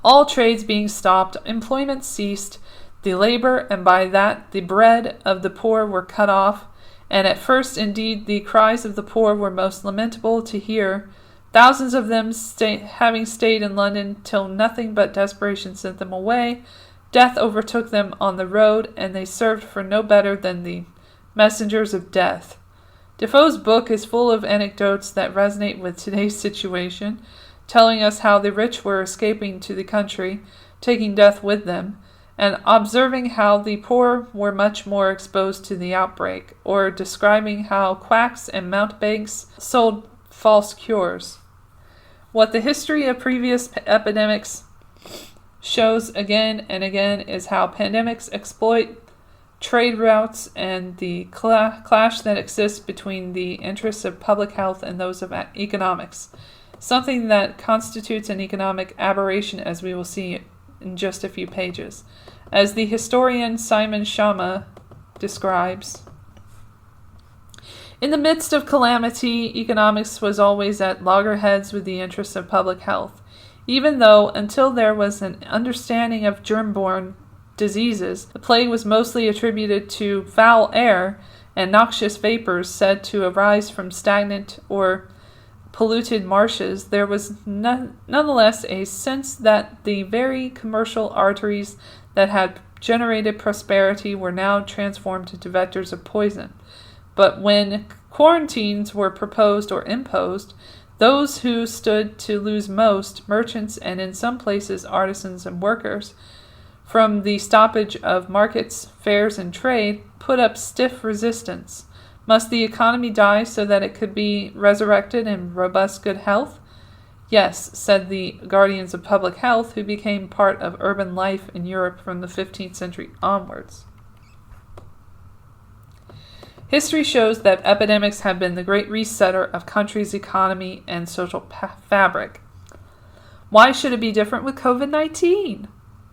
All trades being stopped, employment ceased, the labor, and by that the bread of the poor were cut off, and at first indeed the cries of the poor were most lamentable to hear, thousands of them having stayed in London till nothing but desperation sent them away. Death overtook them on the road, and they served for no better than the messengers of death. Defoe's book is full of anecdotes that resonate with today's situation, telling us how the rich were escaping to the country, taking death with them, and observing how the poor were much more exposed to the outbreak, or describing how quacks and mountebanks sold false cures. What the history of previous epidemics shows again and again is how pandemics exploit trade routes and the clash that exists between the interests of public health and those of economics, something that constitutes an economic aberration, as we will see in just a few pages. As the historian Simon Schama describes, in the midst of calamity, economics was always at loggerheads with the interests of public health, even though, until there was an understanding of germ-borne diseases, the plague was mostly attributed to foul air and noxious vapors said to arise from stagnant or polluted marshes. There was nonetheless a sense that the very commercial arteries that had generated prosperity were now transformed into vectors of poison. But when quarantines were proposed or imposed, those who stood to lose most, merchants and in some places artisans and workers, from the stoppage of markets, fairs, and trade, put up stiff resistance. Must the economy die so that it could be resurrected in robust good health? Yes, said the guardians of public health, who became part of urban life in Europe from the 15th century onwards. History shows that epidemics have been the great resetter of countries' economy and social fabric. Why should it be different with COVID-19?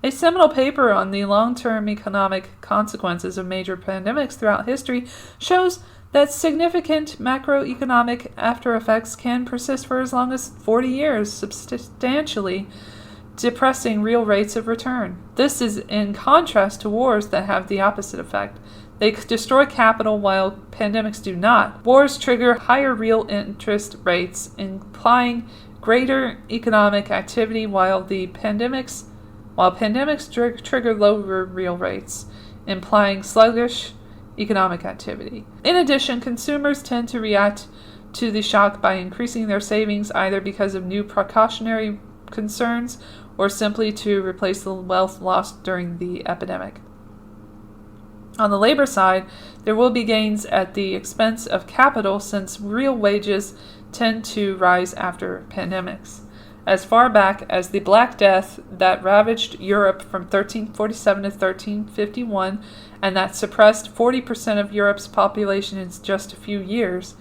A seminal paper on the long-term economic consequences of major pandemics throughout history shows that significant macroeconomic aftereffects can persist for as long as 40 years, substantially depressing real rates of return. This is in contrast to wars that have the opposite effect. They destroy capital while pandemics do not. Wars trigger higher real interest rates, implying greater economic activity, while pandemics trigger lower real rates, implying sluggish economic activity. In addition, consumers tend to react to the shock by increasing their savings, either because of new precautionary concerns or simply to replace the wealth lost during the epidemic. On the labor side, there will be gains at the expense of capital, since real wages tend to rise after pandemics. As far back as the Black Death that ravaged Europe from 1347 to 1351 and that suppressed 40% of Europe's population in just a few years,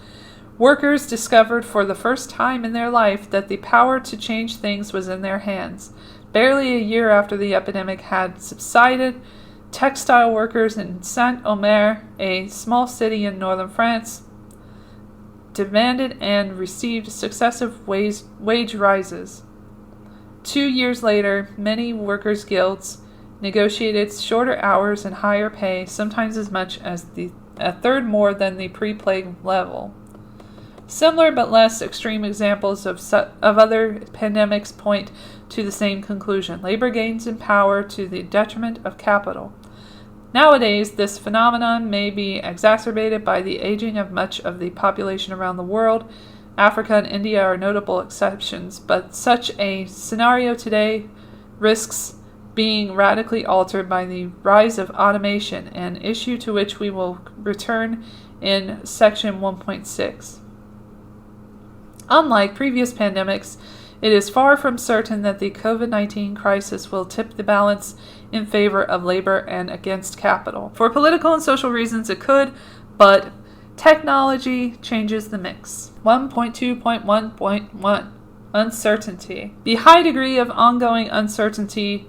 workers discovered for the first time in their life that the power to change things was in their hands. Barely a year after the epidemic had subsided, textile workers in Saint-Omer, a small city in northern France, demanded and received successive wage rises. 2 years later, many workers' guilds negotiated shorter hours and higher pay, sometimes as much as a third more than the pre-plague level. Similar but less extreme examples of other pandemics point to the same conclusion. Labor gains in power to the detriment of capital. Nowadays, this phenomenon may be exacerbated by the aging of much of the population around the world. Africa and India are notable exceptions, but such a scenario today risks being radically altered by the rise of automation, an issue to which we will return in section 1.6. Unlike previous pandemics, it is far from certain that the COVID-19 crisis will tip the balance in favor of labor and against capital. For political and social reasons it could, but technology changes the mix. 1.2.1.1 Uncertainty. The high degree of ongoing uncertainty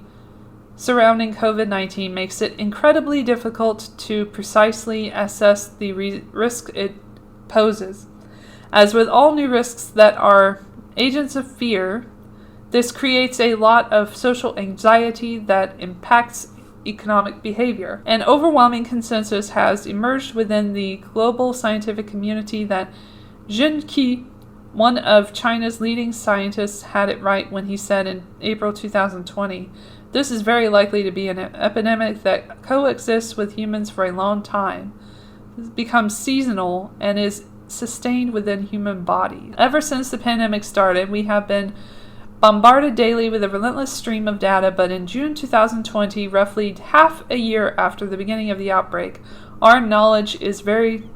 surrounding COVID-19 makes it incredibly difficult to precisely assess the risk it poses. As with all new risks that are agents of fear, this creates a lot of social anxiety that impacts economic behavior. An overwhelming consensus has emerged within the global scientific community that Jin Qi, one of China's leading scientists, had it right when he said in April 2020, "This is very likely to be an epidemic that coexists with humans for a long time, becomes seasonal, and is sustained within human body." Ever since the pandemic started, we have been bombarded daily with a relentless stream of data, but in June 2020, roughly half a year after the beginning of the outbreak, our knowledge is very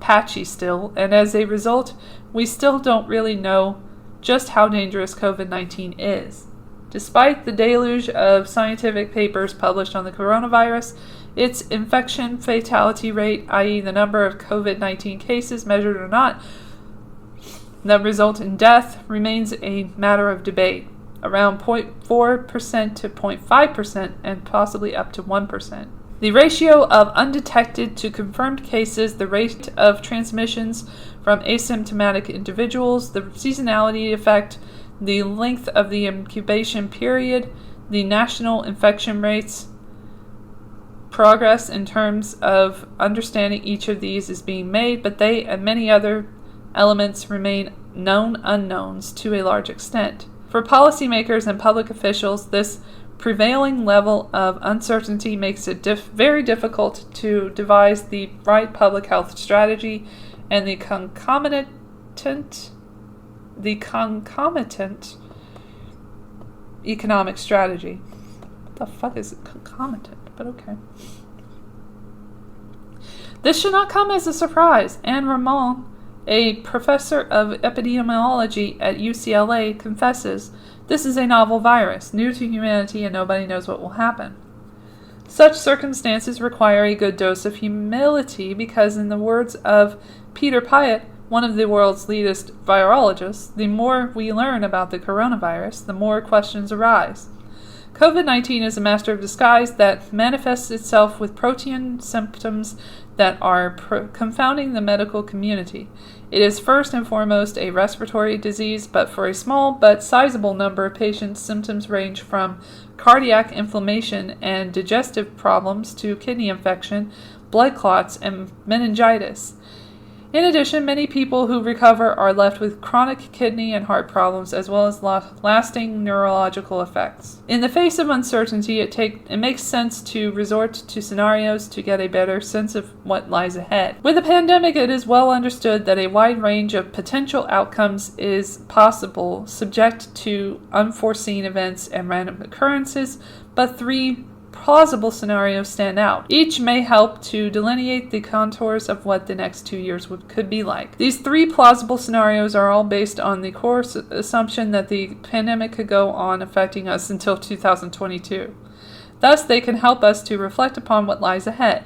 patchy still, and as a result, we still don't really know just how dangerous COVID-19 is. Despite the deluge of scientific papers published on the coronavirus, its infection fatality rate, i.e. the number of COVID-19 cases measured or not, that result in death, remains a matter of debate, around 0.4% to 0.5% and possibly up to 1%. The ratio of undetected to confirmed cases, the rate of transmissions from asymptomatic individuals, the seasonality effect, the length of the incubation period, the national infection rates, progress in terms of understanding each of these is being made, but they and many other elements remain known unknowns to a large extent. For policymakers and public officials, this prevailing level of uncertainty makes it very difficult to devise the right public health strategy and the concomitant economic strategy. What the fuck is concomitant? But okay. This should not come as a surprise. Anne Ramon, a professor of epidemiology at UCLA, confesses, "This is a novel virus, new to humanity, and nobody knows what will happen." Such circumstances require a good dose of humility because, in the words of Peter Piot, one of the world's leading virologists, the more we learn about the coronavirus, the more questions arise. COVID-19 is a master of disguise that manifests itself with protein symptoms that are confounding the medical community. It is first and foremost a respiratory disease, but for a small but sizable number of patients, symptoms range from cardiac inflammation and digestive problems to kidney infection, blood clots, and meningitis. In addition, many people who recover are left with chronic kidney and heart problems as well as lasting neurological effects. In the face of uncertainty, it makes sense to resort to scenarios to get a better sense of what lies ahead. With the pandemic, it is well understood that a wide range of potential outcomes is possible, subject to unforeseen events and random occurrences, but three plausible scenarios stand out. Each may help to delineate the contours of what the next 2 years could be like. These three plausible scenarios are all based on the core assumption that the pandemic could go on affecting us until 2022. Thus, they can help us to reflect upon what lies ahead.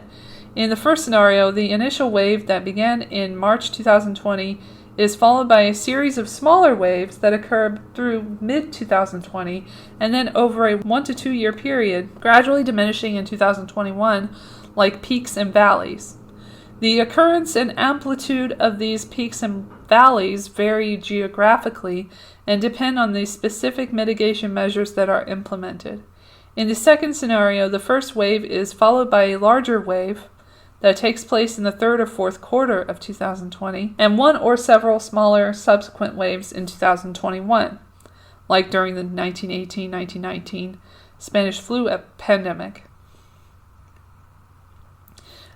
In the first scenario, the initial wave that began in March 2020 is followed by a series of smaller waves that occur through mid-2020 and then over a 1 to 2 year period, gradually diminishing in 2021 like peaks and valleys. The occurrence and amplitude of these peaks and valleys vary geographically and depend on the specific mitigation measures that are implemented. In the second scenario, the first wave is followed by a larger wave that takes place in the third or fourth quarter of 2020, and one or several smaller subsequent waves in 2021, like during the 1918-1919 Spanish flu pandemic.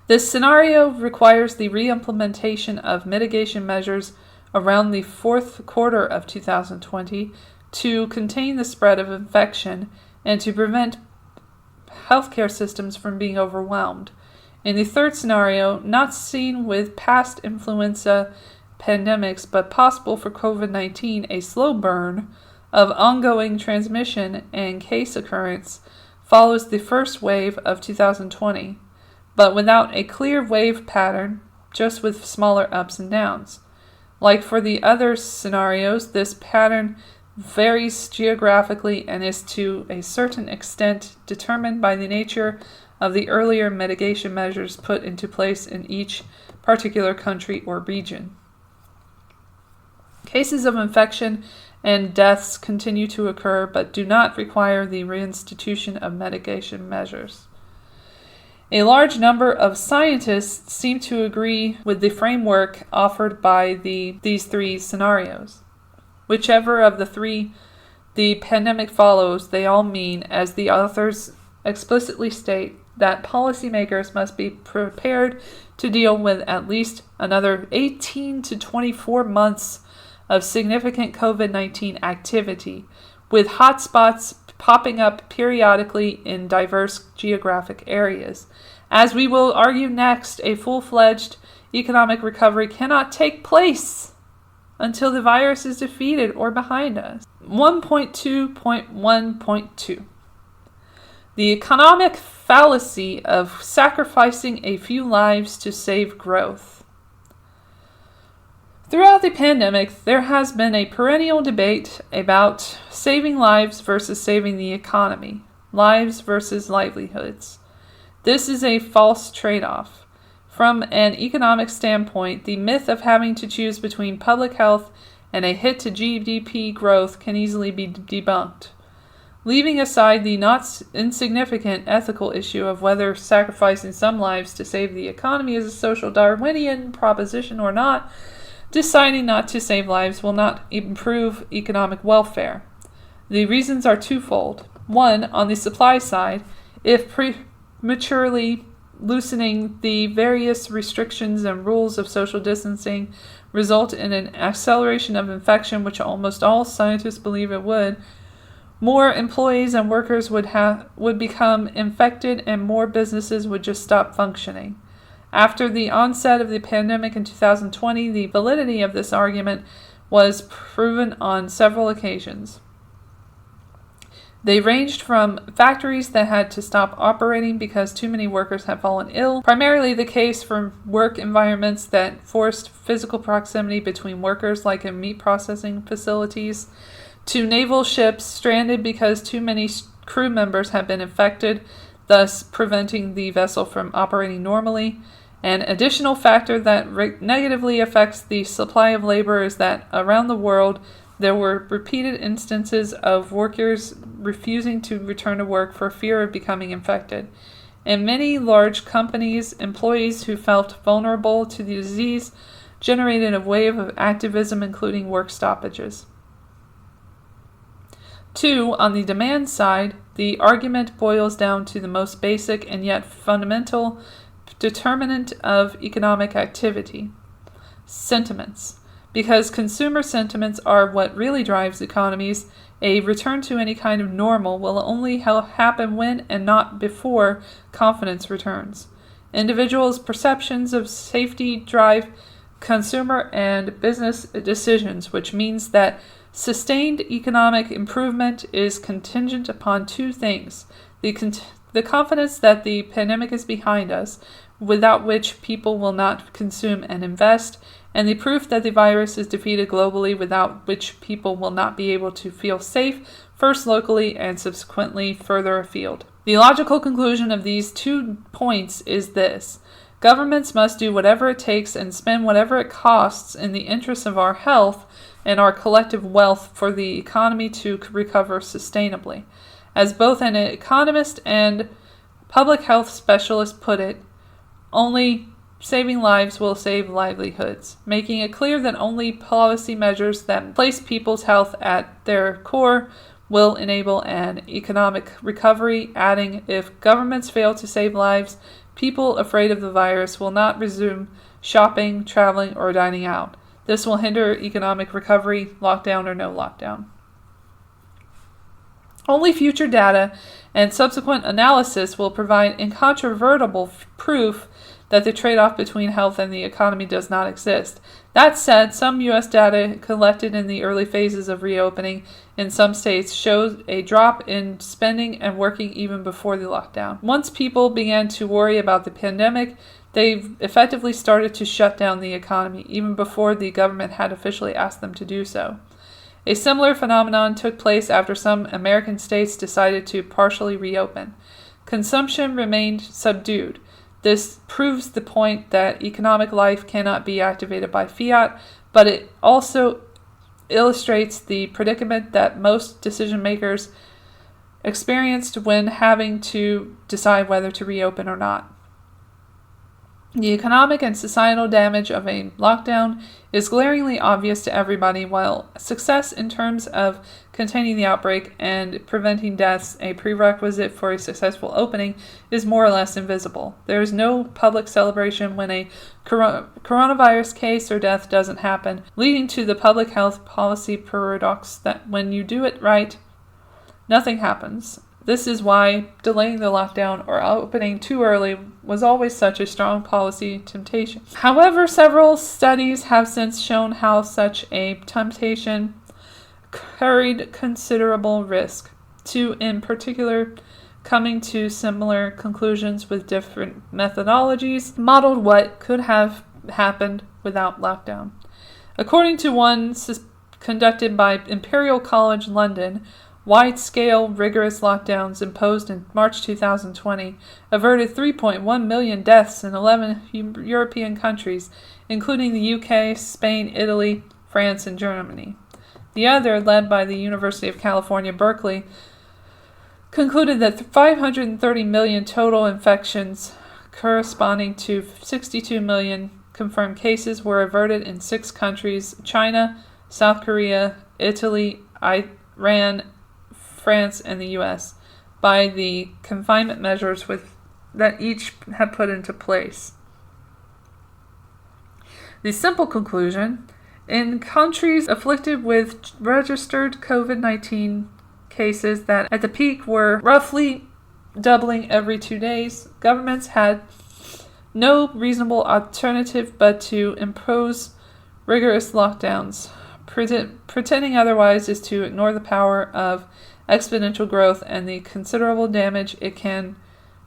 This scenario requires the re-implementation of mitigation measures around the fourth quarter of 2020 to contain the spread of infection and to prevent healthcare systems from being overwhelmed. In the third scenario, not seen with past influenza pandemics, but possible for COVID-19, a slow burn of ongoing transmission and case occurrence follows the first wave of 2020, but without a clear wave pattern, just with smaller ups and downs. Like for the other scenarios, this pattern varies geographically and is to a certain extent determined by the nature of the earlier mitigation measures put into place in each particular country or region. Cases of infection and deaths continue to occur but do not require the reinstitution of mitigation measures. A large number of scientists seem to agree with the framework offered by these three scenarios. Whichever of the three the pandemic follows, they all mean, as the authors explicitly state, that policymakers must be prepared to deal with at least another 18 to 24 months of significant COVID-19 activity, with hotspots popping up periodically in diverse geographic areas. As we will argue next, a full-fledged economic recovery cannot take place until the virus is defeated or behind us. 1.2.1.2 The economic fallacy of sacrificing a few lives to save growth. Throughout the pandemic, there has been a perennial debate about saving lives versus saving the economy, lives versus livelihoods. This is a false trade-off. From an economic standpoint, the myth of having to choose between public health and a hit to GDP growth can easily be debunked. Leaving aside the not insignificant ethical issue of whether sacrificing some lives to save the economy is a social Darwinian proposition or not, deciding not to save lives will not improve economic welfare. The reasons are twofold. One, on the supply side, if prematurely loosening the various restrictions and rules of social distancing result in an acceleration of infection, which almost all scientists believe it would, more employees and workers would become infected and more businesses would just stop functioning. After the onset of the pandemic in 2020, the validity of this argument was proven on several occasions. They ranged from factories that had to stop operating because too many workers had fallen ill, primarily the case for work environments that forced physical proximity between workers, like in meat processing facilities, to naval ships stranded because too many crew members had been infected, thus preventing the vessel from operating normally. An additional factor that negatively affects the supply of labor is that around the world there were repeated instances of workers refusing to return to work for fear of becoming infected. In many large companies, employees who felt vulnerable to the disease generated a wave of activism, including work stoppages. 2. On the demand side, the argument boils down to the most basic and yet fundamental determinant of economic activity: sentiments. Because consumer sentiments are what really drives economies, a return to any kind of normal will only happen when and not before confidence returns. Individuals' perceptions of safety drive consumer and business decisions, which means that sustained economic improvement is contingent upon two things: the confidence that the pandemic is behind us, without which people will not consume and invest, and the proof that the virus is defeated globally, without which people will not be able to feel safe, first locally and subsequently further afield. The logical conclusion of these 2 points is this: governments must do whatever it takes and spend whatever it costs in the interest of our health and our collective wealth for the economy to recover sustainably. As both an economist and public health specialist put it, only saving lives will save livelihoods, making it clear that only policy measures that place people's health at their core will enable an economic recovery, adding, if governments fail to save lives, people afraid of the virus will not resume shopping, traveling, or dining out. This will hinder economic recovery, lockdown or no lockdown. Only future data and subsequent analysis will provide incontrovertible proof that the trade-off between health and the economy does not exist. That said, some U.S. data collected in the early phases of reopening in some states showed a drop in spending and working even before the lockdown. Once people began to worry about the pandemic, they effectively started to shut down the economy, even before the government had officially asked them to do so. A similar phenomenon took place after some American states decided to partially reopen. Consumption remained subdued. This proves the point that economic life cannot be activated by fiat, but it also illustrates the predicament that most decision makers experienced when having to decide whether to reopen or not. The economic and societal damage of a lockdown is glaringly obvious to everybody, while success in terms of containing the outbreak and preventing deaths, a prerequisite for a successful opening, is more or less invisible. There is no public celebration when a coronavirus case or death doesn't happen, leading to the public health policy paradox that when you do it right, nothing happens. This is why delaying the lockdown or opening too early was always such a strong policy temptation. However, several studies have since shown how such a temptation carried considerable risk, two in particular coming to similar conclusions with different methodologies, modeled what could have happened without lockdown. According to one conducted by Imperial College London, wide-scale, rigorous lockdowns imposed in March 2020 averted 3.1 million deaths in 11 European countries, including the UK, Spain, Italy, France, and Germany. The other, led by the University of California, Berkeley, concluded that 530 million total infections, corresponding to 62 million confirmed cases, were averted in 6 countries: China, South Korea, Italy, Iran, France, and the U.S., by the confinement measures that each had put into place. The simple conclusion: in countries afflicted with registered COVID-19 cases that at the peak were roughly doubling every 2 days, governments had no reasonable alternative but to impose rigorous lockdowns. Pretending otherwise is to ignore the power of exponential growth and the considerable damage it can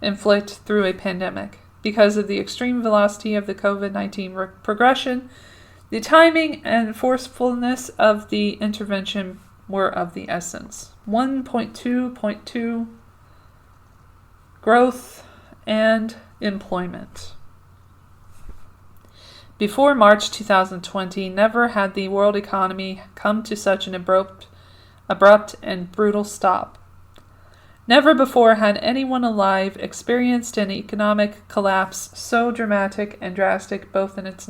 inflict through a pandemic. Because of the extreme velocity of the COVID-19 progression, the timing and forcefulness of the intervention were of the essence. 1.2.2 Growth and employment. Before March 2020, never had the world economy come to such an abrupt and brutal stop. Never before had anyone alive experienced an economic collapse so dramatic and drastic both in its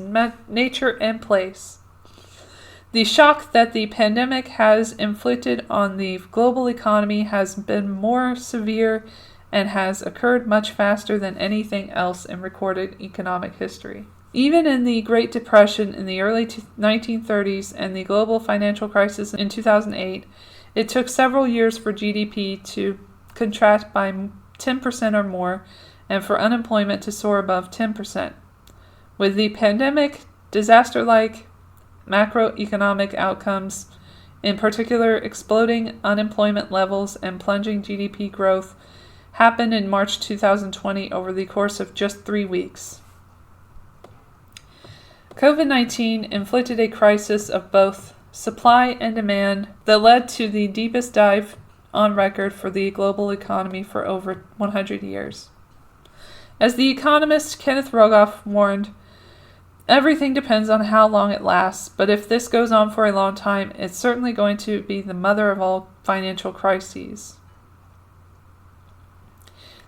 nature and place. The shock that the pandemic has inflicted on the global economy has been more severe and has occurred much faster than anything else in recorded economic history. Even in the Great Depression in the early 1930s and the global financial crisis in 2008, it took several years for GDP to contract by 10% or more and for unemployment to soar above 10%. With the pandemic, disaster-like macroeconomic outcomes, in particular exploding unemployment levels and plunging GDP growth, happened in March 2020 over the course of just 3 weeks. COVID-19 inflicted a crisis of both supply and demand that led to the deepest dive on record for the global economy for over 100 years. As the economist Kenneth Rogoff warned, everything depends on how long it lasts, but if this goes on for a long time, it's certainly going to be the mother of all financial crises.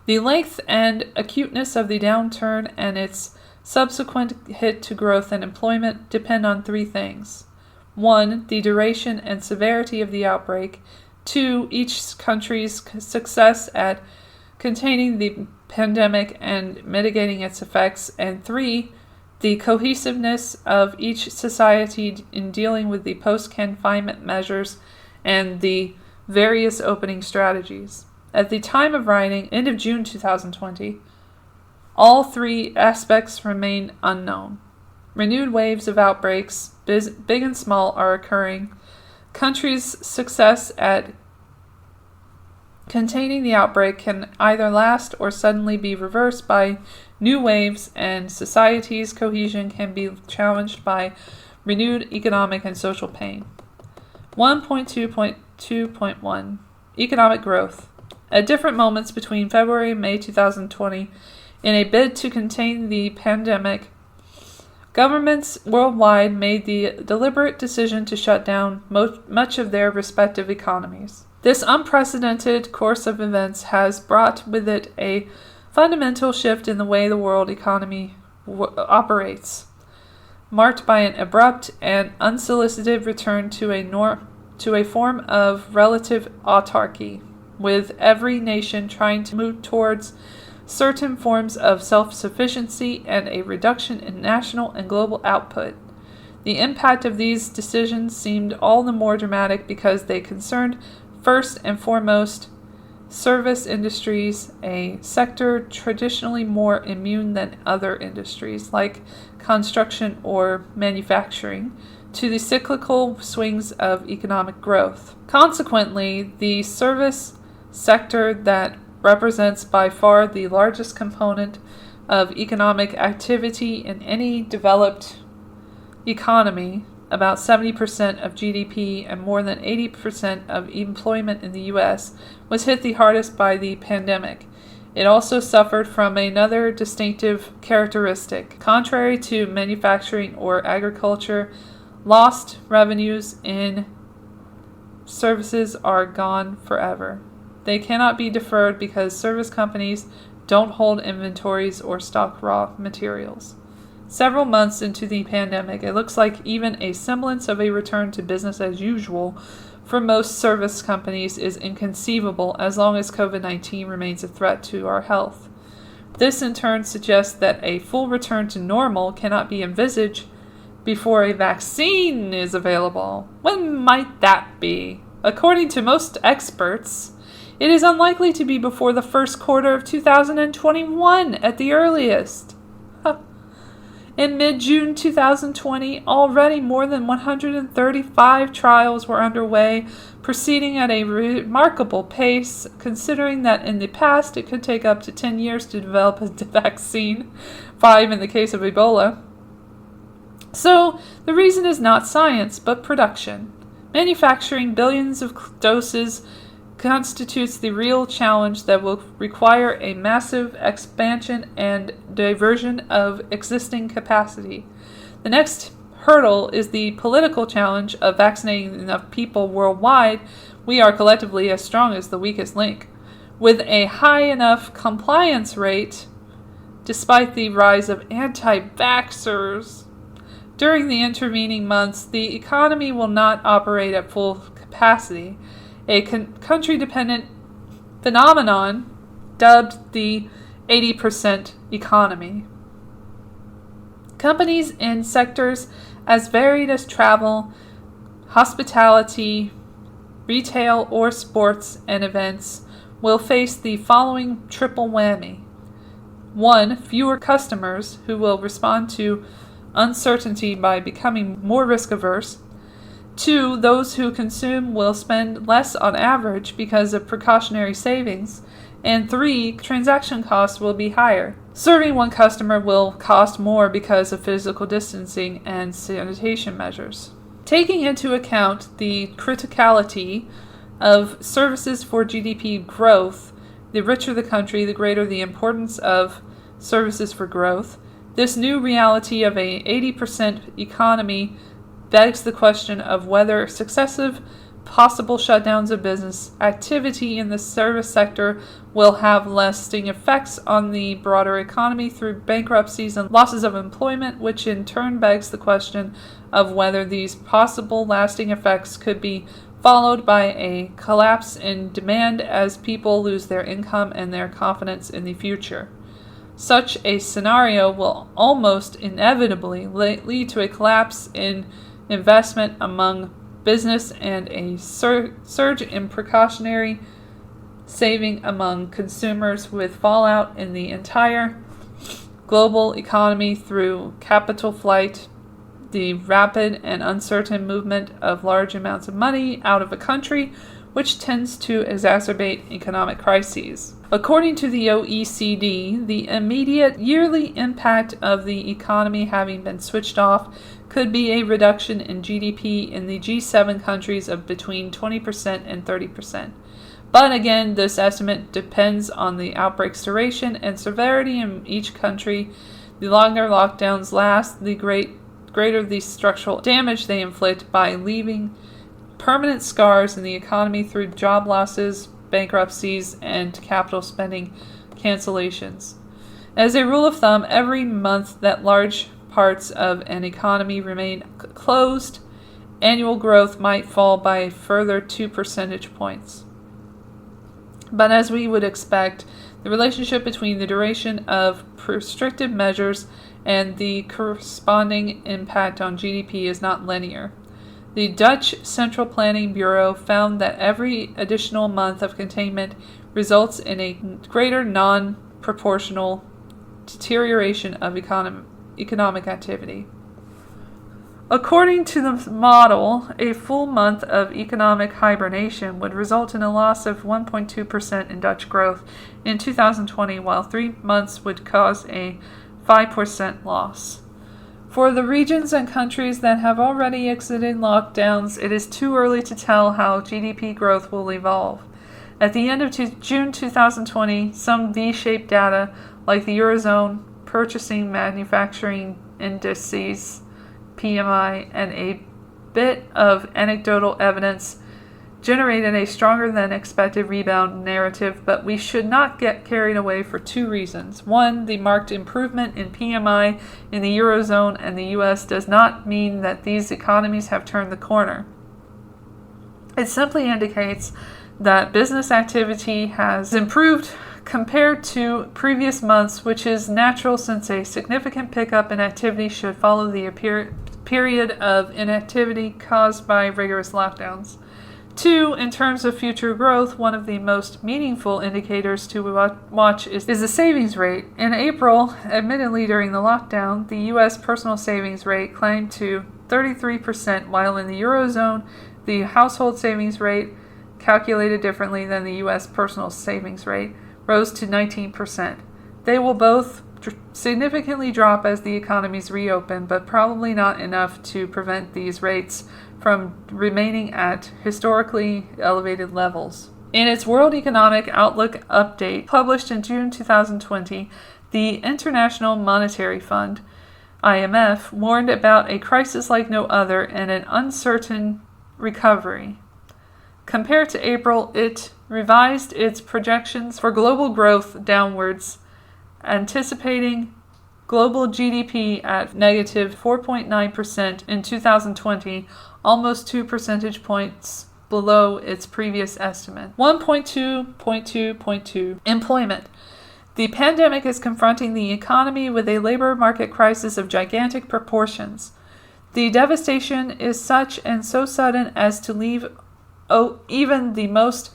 The length and acuteness of the downturn and its subsequent hit to growth and employment depend on 3 things. 1. The duration and severity of the outbreak. 2. Each country's success at containing the pandemic and mitigating its effects. And 3. The cohesiveness of each society in dealing with the post-confinement measures and the various opening strategies. At the time of writing, end of June 2020, all 3 aspects remain unknown. Renewed waves of outbreaks, big and small, are occurring. Countries' success at containing the outbreak can either last or suddenly be reversed by new waves, and society's cohesion can be challenged by renewed economic and social pain. 1.2.2.1 Economic growth. At different moments between February and May 2020, in a bid to contain the pandemic, governments worldwide made the deliberate decision to shut down much of their respective economies. This unprecedented course of events has brought with it a fundamental shift in the way the world economy operates, marked by an abrupt and unsolicited return to a form of relative autarky, with every nation trying to move towards certain forms of self-sufficiency and a reduction in national and global output. The impact of these decisions seemed all the more dramatic because they concerned, first and foremost, service industries, a sector traditionally more immune than other industries like construction or manufacturing to the cyclical swings of economic growth. Consequently, the service sector that represents by far the largest component of economic activity in any developed economy, about 70% of GDP and more than 80% of employment in the U.S., was hit the hardest by the pandemic. It also suffered from another distinctive characteristic. Contrary to manufacturing or agriculture, lost revenues in services are gone forever. They cannot be deferred because service companies don't hold inventories or stock raw materials. Several months into the pandemic, it looks like even a semblance of a return to business as usual for most service companies is inconceivable as long as COVID-19 remains a threat to our health. This in turn suggests that a full return to normal cannot be envisaged before a vaccine is available. When might that be? According to most experts, it is unlikely to be before the first quarter of 2021 at the earliest. In mid-June 2020, already more than 135 trials were underway, proceeding at a remarkable pace, considering that in the past it could take up to 10 years to develop a vaccine, 5 in the case of Ebola. So, the reason is not science, but production. Manufacturing billions of doses constitutes the real challenge that will require a massive expansion and diversion of existing capacity. The next hurdle is the political challenge of vaccinating enough people worldwide. We are collectively as strong as the weakest link, with a high enough compliance rate, despite the rise of anti-vaxxers. During the intervening months, the economy will not operate at full capacity, a country-dependent phenomenon dubbed the 80% economy. Companies in sectors as varied as travel, hospitality, retail, or sports and events will face the following triple whammy. 1. Fewer customers who will respond to uncertainty by becoming more risk-averse. 2. Those who consume will spend less on average because of precautionary savings. And 3. Transaction costs will be higher. Serving one customer will cost more because of physical distancing and sanitation measures. Taking into account the criticality of services for GDP growth, the richer the country, the greater the importance of services for growth. This new reality of a 80% economy begs the question of whether successive possible shutdowns of business activity in the service sector will have lasting effects on the broader economy through bankruptcies and losses of employment, which in turn begs the question of whether these possible lasting effects could be followed by a collapse in demand as people lose their income and their confidence in the future. Such a scenario will almost inevitably lead to a collapse in investment among business and a surge in precautionary saving among consumers, with fallout in the entire global economy through capital flight, the rapid and uncertain movement of large amounts of money out of a country, which tends to exacerbate economic crises. According to the OECD, the immediate yearly impact of the economy having been switched off could be a reduction in GDP in the G7 countries of between 20% and 30%. But again, this estimate depends on the outbreak's duration and severity in each country. The longer lockdowns last, the greater the structural damage they inflict by leaving permanent scars in the economy through job losses, bankruptcies, and capital spending cancellations. As a rule of thumb, every month that large parts of an economy remain closed, annual growth might fall by a further 2 percentage points. But as we would expect, the relationship between the duration of restrictive measures and the corresponding impact on GDP is not linear. The Dutch Central Planning Bureau found that every additional month of containment results in a greater non-proportional deterioration of economic activity. According to the model, a full month of economic hibernation would result in a loss of 1.2% in Dutch growth in 2020, while 3 months would cause a 5% loss. For the regions and countries that have already exited lockdowns, it is too early to tell how GDP growth will evolve. At the end of June 2020, some V-shaped data, like the Eurozone, Purchasing Manufacturing Indices, PMI, and a bit of anecdotal evidence generated a stronger than expected rebound narrative, but we should not get carried away for 2 reasons. One, the marked improvement in PMI in the Eurozone and the US does not mean that these economies have turned the corner. It simply indicates that business activity has improved compared to previous months, which is natural since a significant pickup in activity should follow the period of inactivity caused by rigorous lockdowns. 2, in terms of future growth, one of the most meaningful indicators to watch is the savings rate. In April, admittedly during the lockdown, the U.S. personal savings rate climbed to 33%, while in the Eurozone, the household savings rate, calculated differently than the U.S. personal savings rate, rose to 19%. They will both significantly drop as the economies reopen, but probably not enough to prevent these rates from remaining at historically elevated levels. In its World Economic Outlook update published in June 2020, the International Monetary Fund, IMF, warned about a crisis like no other and an uncertain recovery. Compared to April, it revised its projections for global growth downwards, anticipating global GDP at negative 4.9% in 2020, almost 2 percentage points below its previous estimate. 1.2.2.2 Employment. The pandemic is confronting the economy with a labor market crisis of gigantic proportions. The devastation is such and so sudden as to leave even the most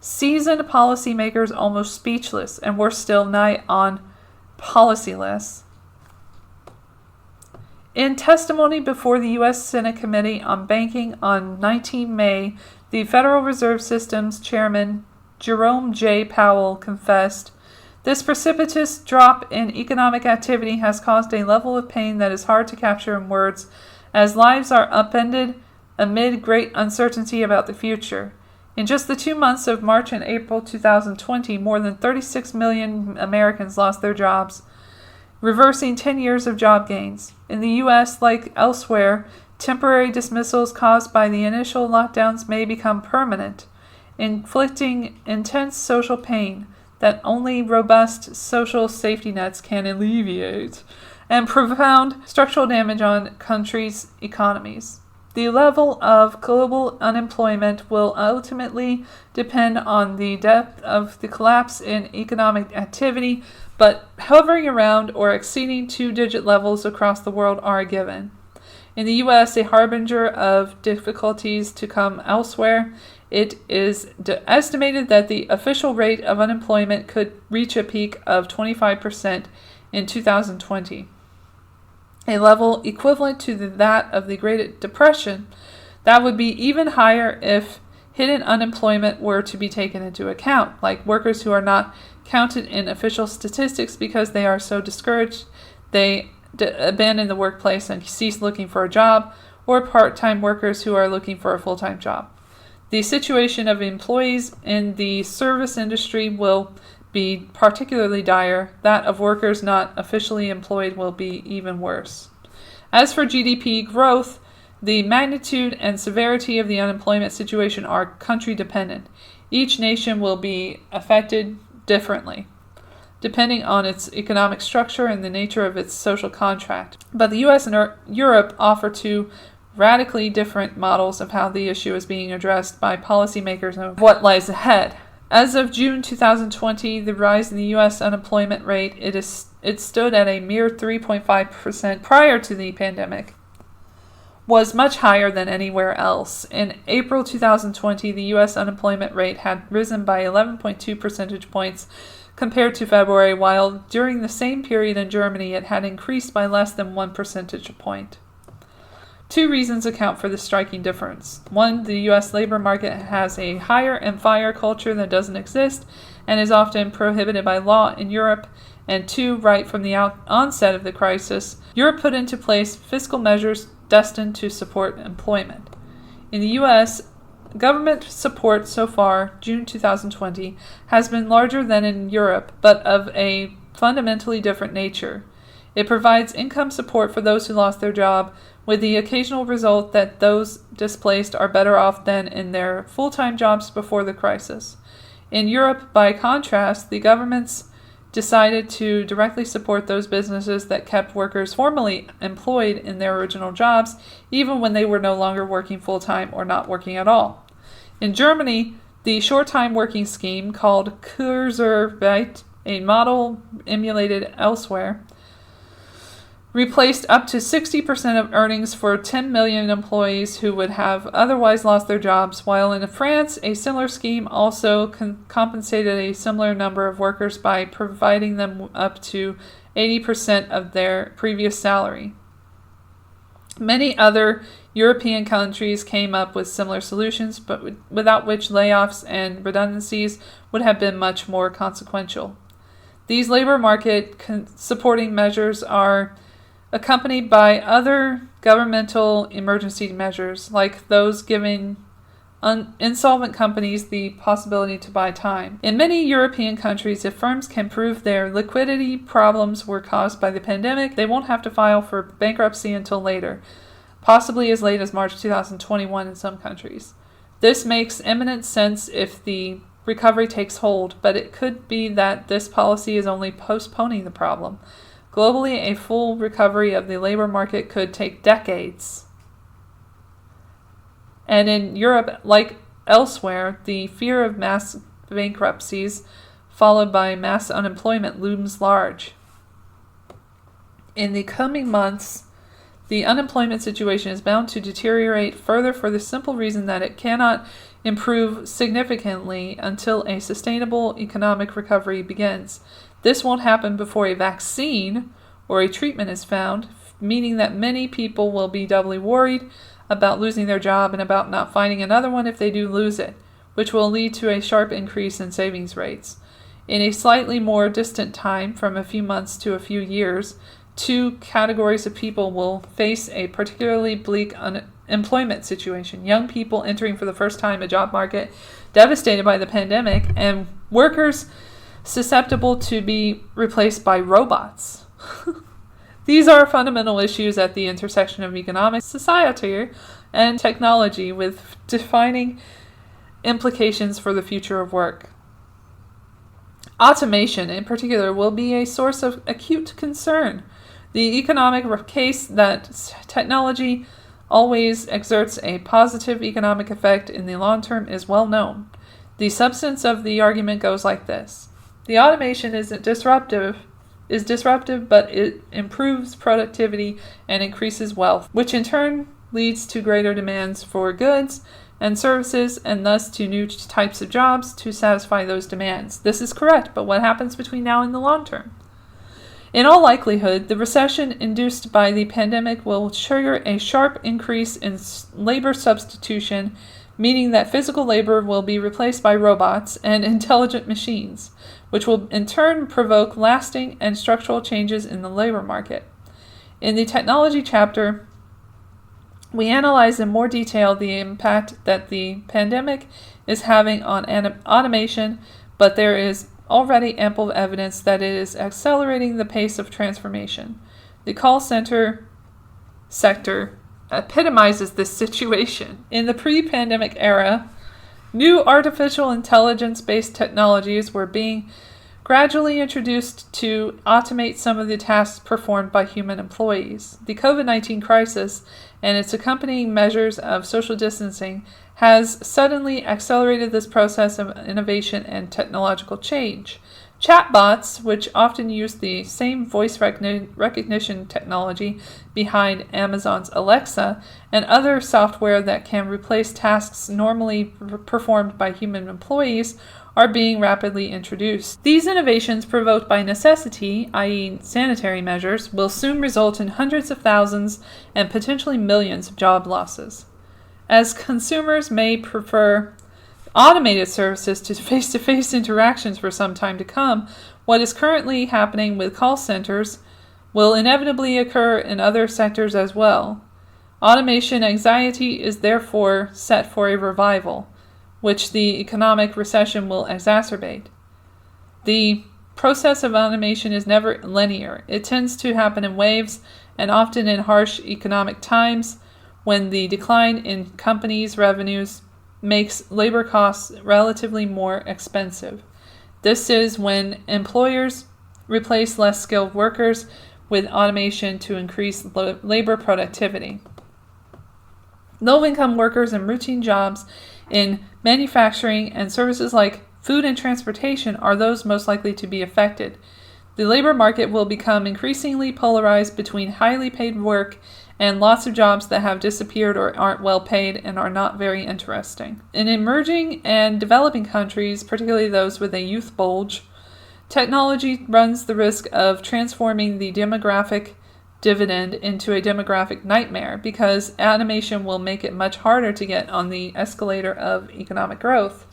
seasoned policymakers almost speechless, and worse still, nigh on policyless. In testimony before the U.S. Senate Committee on Banking on 19 May, the Federal Reserve System's chairman, Jerome J. Powell, confessed, "This precipitous drop in economic activity has caused a level of pain that is hard to capture in words, as lives are upended amid great uncertainty about the future. In just the 2 months of March and April 2020, more than 36 million Americans lost their jobs, reversing 10 years of job gains. In the U.S., like elsewhere, temporary dismissals caused by the initial lockdowns may become permanent, inflicting intense social pain that only robust social safety nets can alleviate, and profound structural damage on countries' economies. The level of global unemployment will ultimately depend on the depth of the collapse in economic activity, but hovering around or exceeding 2-digit levels across the world are a given. In the U.S., a harbinger of difficulties to come elsewhere, it is estimated that the official rate of unemployment could reach a peak of 25% in 2020. A level equivalent to that of the Great Depression. That would be even higher if hidden unemployment were to be taken into account, like workers who are not counted in official statistics because they are so discouraged they abandon the workplace and cease looking for a job, or part-time workers who are looking for a full-time job. The situation of employees in the service industry will be particularly dire. That of workers not officially employed will be even worse. As for GDP growth, the magnitude and severity of the unemployment situation are country dependent. Each nation will be affected differently, depending on its economic structure and the nature of its social contract. But the US and Europe offer two radically different models of how the issue is being addressed by policymakers and what lies ahead. As of June 2020, the rise in the U.S. unemployment rate, it stood at a mere 3.5% prior to the pandemic, was much higher than anywhere else. In April 2020, the U.S. unemployment rate had risen by 11.2 percentage points compared to February, while during the same period in Germany it had increased by less than 1 percentage point. Two reasons account for this striking difference. One, the U.S. labor market has a hire and fire culture that doesn't exist and is often prohibited by law in Europe. And two, right from the onset of the crisis, Europe put into place fiscal measures destined to support employment. In the U.S., government support so far, June 2020, has been larger than in Europe, but of a fundamentally different nature. It provides income support for those who lost their job, with the occasional result that those displaced are better off than in their full-time jobs before the crisis. In Europe, by contrast, the governments decided to directly support those businesses that kept workers formerly employed in their original jobs, even when they were no longer working full-time or not working at all. In Germany, the short-time working scheme, called Kurzarbeit, a model emulated elsewhere, replaced up to 60% of earnings for 10 million employees who would have otherwise lost their jobs, while in France, a similar scheme also compensated a similar number of workers by providing them up to 80% of their previous salary. Many other European countries came up with similar solutions, but without which layoffs and redundancies would have been much more consequential. These labor market supporting measures are accompanied by other governmental emergency measures, like those giving insolvent companies the possibility to buy time. In many European countries, if firms can prove their liquidity problems were caused by the pandemic, they won't have to file for bankruptcy until later, possibly as late as March 2021 in some countries. This makes eminent sense if the recovery takes hold, but it could be that this policy is only postponing the problem. Globally, a full recovery of the labor market could take decades. And in Europe, like elsewhere, the fear of mass bankruptcies followed by mass unemployment looms large. In the coming months, the unemployment situation is bound to deteriorate further for the simple reason that it cannot improve significantly until a sustainable economic recovery begins. This won't happen before a vaccine or a treatment is found, meaning that many people will be doubly worried about losing their job and about not finding another one if they do lose it, which will lead to a sharp increase in savings rates. In a slightly more distant time, from a few months to a few years, two categories of people will face a particularly bleak unemployment situation: young people entering for the first time a job market devastated by the pandemic, and workers susceptible to be replaced by robots. These are fundamental issues at the intersection of economics, society, and technology, with defining implications for the future of work. Automation, in particular, will be a source of acute concern. The economic case that technology always exerts a positive economic effect in the long term is well known. The substance of the argument goes like this: the automation is disruptive, but it improves productivity and increases wealth, which in turn leads to greater demands for goods and services, and thus to new types of jobs to satisfy those demands. This is correct, but what happens between now and the long term? In all likelihood, the recession induced by the pandemic will trigger a sharp increase in labor substitution, meaning that physical labor will be replaced by robots and intelligent machines, which will in turn provoke lasting and structural changes in the labor market. In the technology chapter, we analyze in more detail the impact that the pandemic is having on automation, but there is already ample evidence that it is accelerating the pace of transformation. The call center sector epitomizes this situation. In the pre-pandemic era, new artificial intelligence-based technologies were being gradually introduced to automate some of the tasks performed by human employees. The COVID-19 crisis and its accompanying measures of social distancing has suddenly accelerated this process of innovation and technological change. Chatbots, which often use the same voice recognition technology behind Amazon's Alexa, and other software that can replace tasks normally performed by human employees, are being rapidly introduced. These innovations, provoked by necessity, i.e. sanitary measures, will soon result in hundreds of thousands and potentially millions of job losses. As consumers may prefer automated services to face-to-face interactions for some time to come, what is currently happening with call centers will inevitably occur in other sectors as well. Automation anxiety is therefore set for a revival, which the economic recession will exacerbate. The process of automation is never linear. It tends to happen in waves, and often in harsh economic times when the decline in companies' revenues makes labor costs relatively more expensive. This is when employers replace less skilled workers with automation to increase labor productivity. Low-income workers in routine jobs in manufacturing and services like food and transportation are those most likely to be affected. The labor market will become increasingly polarized between highly paid work and lots of jobs that have disappeared or aren't well paid and are not very interesting. In emerging and developing countries, particularly those with a youth bulge, technology runs the risk of transforming the demographic dividend into a demographic nightmare because automation will make it much harder to get on the escalator of economic growth.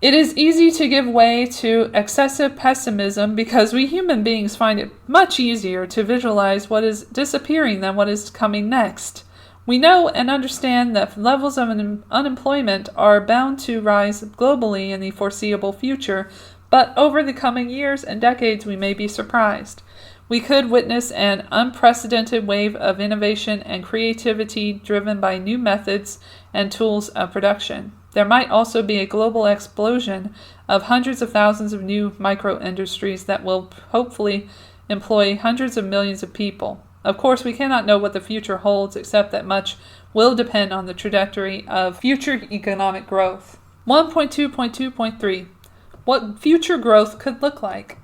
It is easy to give way to excessive pessimism because we human beings find it much easier to visualize what is disappearing than what is coming next. We know and understand that levels of unemployment are bound to rise globally in the foreseeable future, but over the coming years and decades we may be surprised. We could witness an unprecedented wave of innovation and creativity driven by new methods and tools of production. There might also be a global explosion of hundreds of thousands of new micro-industries that will hopefully employ hundreds of millions of people. Of course, we cannot know what the future holds, except that much will depend on the trajectory of future economic growth. 1.2.2.3. What future growth could look like.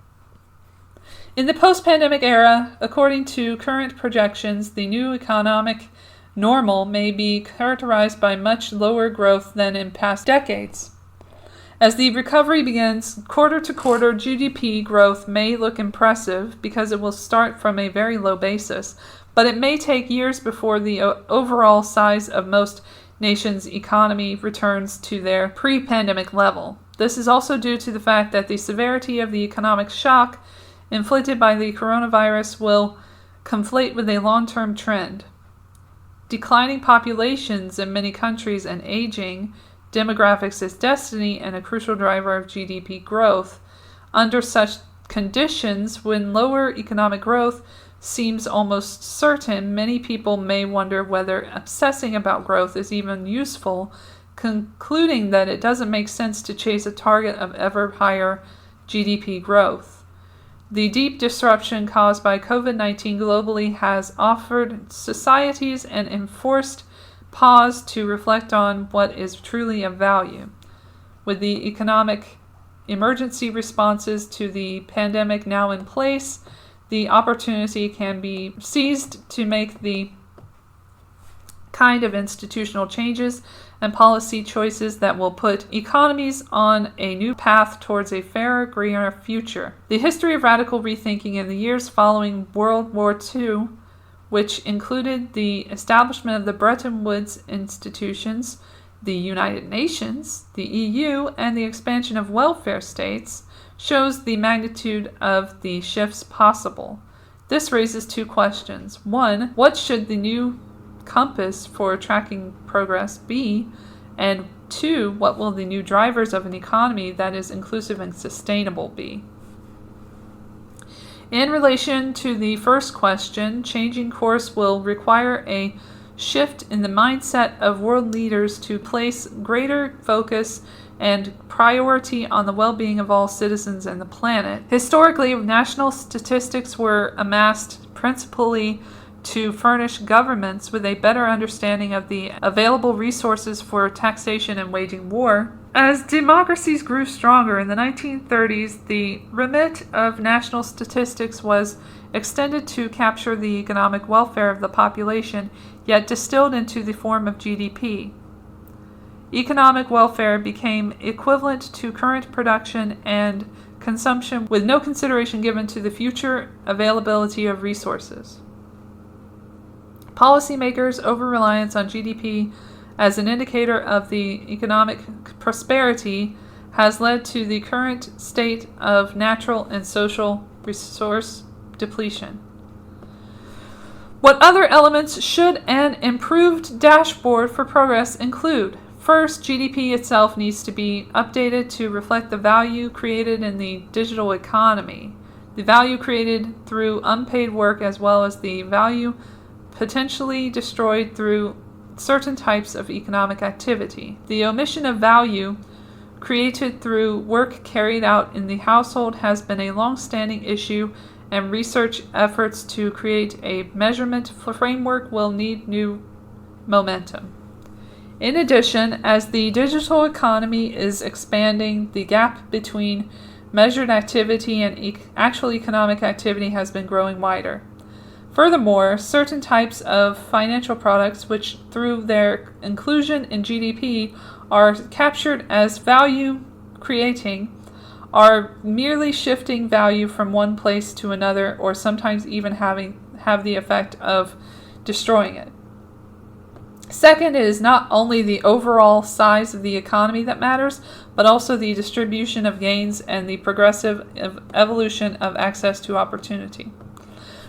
In the post-pandemic era, according to current projections, the new economic normal may be characterized by much lower growth than in past decades. As the recovery begins, quarter-to-quarter GDP growth may look impressive because it will start from a very low basis, but it may take years before the overall size of most nations' economy returns to their pre-pandemic level. This is also due to the fact that the severity of the economic shock inflicted by the coronavirus will conflate with a long-term trend. Declining populations in many countries and aging demographics is destiny and a crucial driver of GDP growth. Under such conditions, when lower economic growth seems almost certain, many people may wonder whether obsessing about growth is even useful, concluding that it doesn't make sense to chase a target of ever higher GDP growth. The deep disruption caused by COVID-19 globally has offered societies an enforced pause to reflect on what is truly of value. With the economic emergency responses to the pandemic now in place, the opportunity can be seized to make the kind of institutional changes and policy choices that will put economies on a new path towards a fairer, greener future. The history of radical rethinking in the years following World War II, which included the establishment of the Bretton Woods institutions, the United Nations, the EU, and the expansion of welfare states, shows the magnitude of the shifts possible. This raises two questions. One, what should the new compass for tracking progress be? And two, what will the new drivers of an economy that is inclusive and sustainable be? In relation to the first question, changing course will require a shift in the mindset of world leaders to place greater focus and priority on the well-being of all citizens and the planet. Historically, national statistics were amassed principally to furnish governments with a better understanding of the available resources for taxation and waging war. As democracies grew stronger in the 1930s, the remit of national statistics was extended to capture the economic welfare of the population, yet distilled into the form of GDP. Economic welfare became equivalent to current production and consumption, with no consideration given to the future availability of resources. Policymakers' over-reliance on GDP as an indicator of the economic prosperity has led to the current state of natural and social resource depletion. What other elements should an improved dashboard for progress include? First, GDP itself needs to be updated to reflect the value created in the digital economy, the value created through unpaid work, as well as the value potentially destroyed through certain types of economic activity. The omission of value created through work carried out in the household has been a long-standing issue, and research efforts to create a measurement framework will need new momentum. In addition, as the digital economy is expanding, the gap between measured activity and actual economic activity has been growing wider. Furthermore, certain types of financial products, which through their inclusion in GDP are captured as value creating, are merely shifting value from one place to another, or sometimes even have the effect of destroying it. Second, it is not only the overall size of the economy that matters, but also the distribution of gains and the progressive evolution of access to opportunity.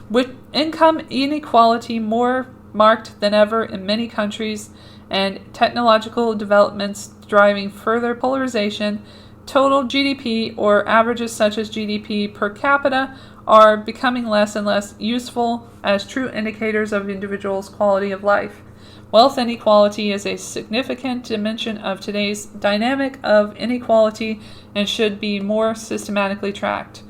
With income inequality more marked than ever in many countries and technological developments driving further polarization, total GDP or averages such as GDP per capita are becoming less and less useful as true indicators of individuals' quality of life. Wealth inequality is a significant dimension of today's dynamic of inequality and should be more systematically tracked.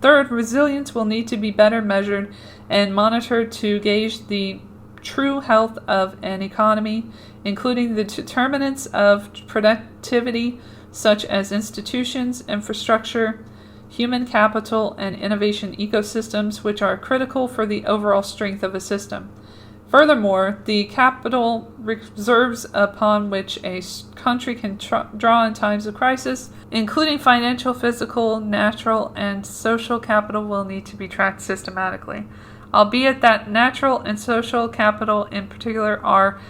Third, resilience will need to be better measured and monitored to gauge the true health of an economy, including the determinants of productivity such as institutions, infrastructure, human capital, and innovation ecosystems, which are critical for the overall strength of a system. Furthermore, the capital reserves upon which a country can draw in times of crisis, including financial, physical, natural, and social capital, will need to be tracked systematically. Albeit that natural and social capital in particular are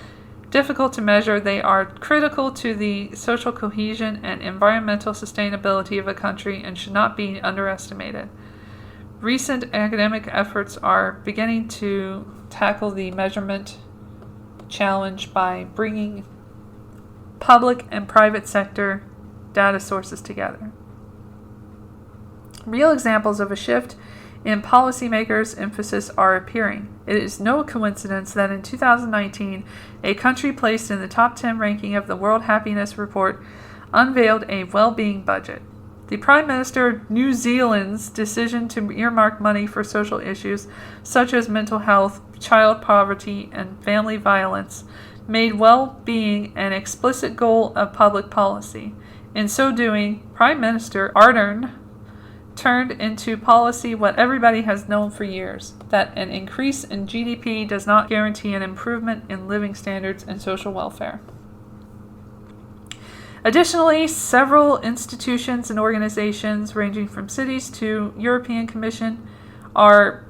difficult to measure, they are critical to the social cohesion and environmental sustainability of a country and should not be underestimated. Recent academic efforts are beginning to tackle the measurement challenge by bringing public and private sector data sources together. Real examples of a shift in policymakers' emphasis are appearing. It is no coincidence that in 2019, a country placed in the top 10 ranking of the World Happiness Report unveiled a well-being budget. The Prime Minister of New Zealand's decision to earmark money for social issues such as mental health, child poverty, and family violence made well-being an explicit goal of public policy. In so doing, Prime Minister Ardern turned into policy what everybody has known for years, that an increase in GDP does not guarantee an improvement in living standards and social welfare. Additionally, several institutions and organizations, ranging from cities to European Commission, are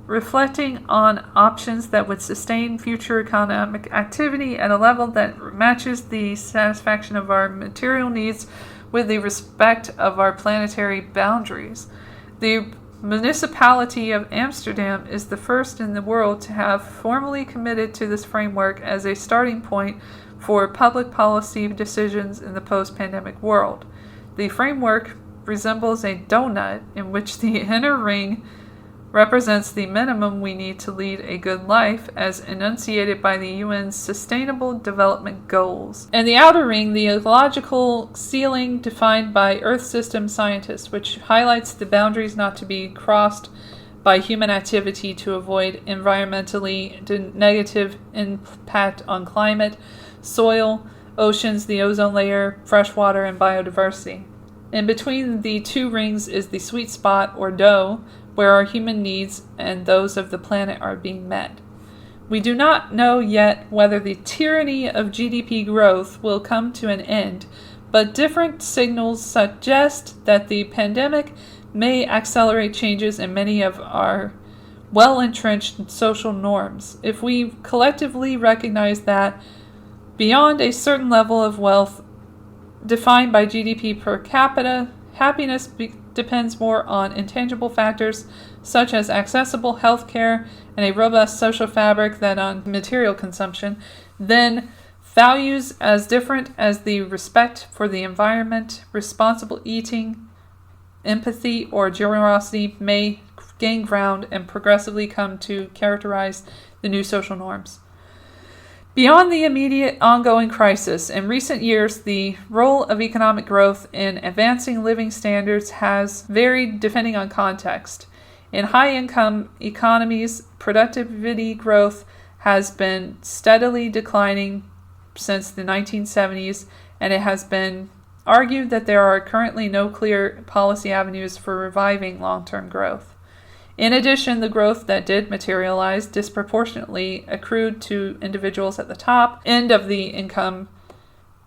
reflecting on options that would sustain future economic activity at a level that matches the satisfaction of our material needs with the respect of our planetary boundaries. The municipality of Amsterdam is the first in the world to have formally committed to this framework as a starting point for public policy decisions in the post-pandemic world. The framework resembles a donut in which the inner ring represents the minimum we need to lead a good life as enunciated by the UN's Sustainable Development Goals, and the outer ring, the ecological ceiling defined by Earth system scientists, which highlights the boundaries not to be crossed by human activity to avoid environmentally negative impact on climate, soil, oceans, the ozone layer, fresh water, and biodiversity. In between the two rings is the sweet spot, or dough, where our human needs and those of the planet are being met. We do not know yet whether the tyranny of GDP growth will come to an end, but different signals suggest that the pandemic may accelerate changes in many of our well-entrenched social norms. If we collectively recognize that beyond a certain level of wealth defined by GDP per capita, happiness depends more on intangible factors such as accessible health care and a robust social fabric than on material consumption, then values as different as the respect for the environment, responsible eating, empathy, or generosity may gain ground and progressively come to characterize the new social norms. Beyond the immediate ongoing crisis, in recent years, the role of economic growth in advancing living standards has varied depending on context. In high-income economies, productivity growth has been steadily declining since the 1970s, and it has been argued that there are currently no clear policy avenues for reviving long-term growth. In addition, the growth that did materialize disproportionately accrued to individuals at the top end of the income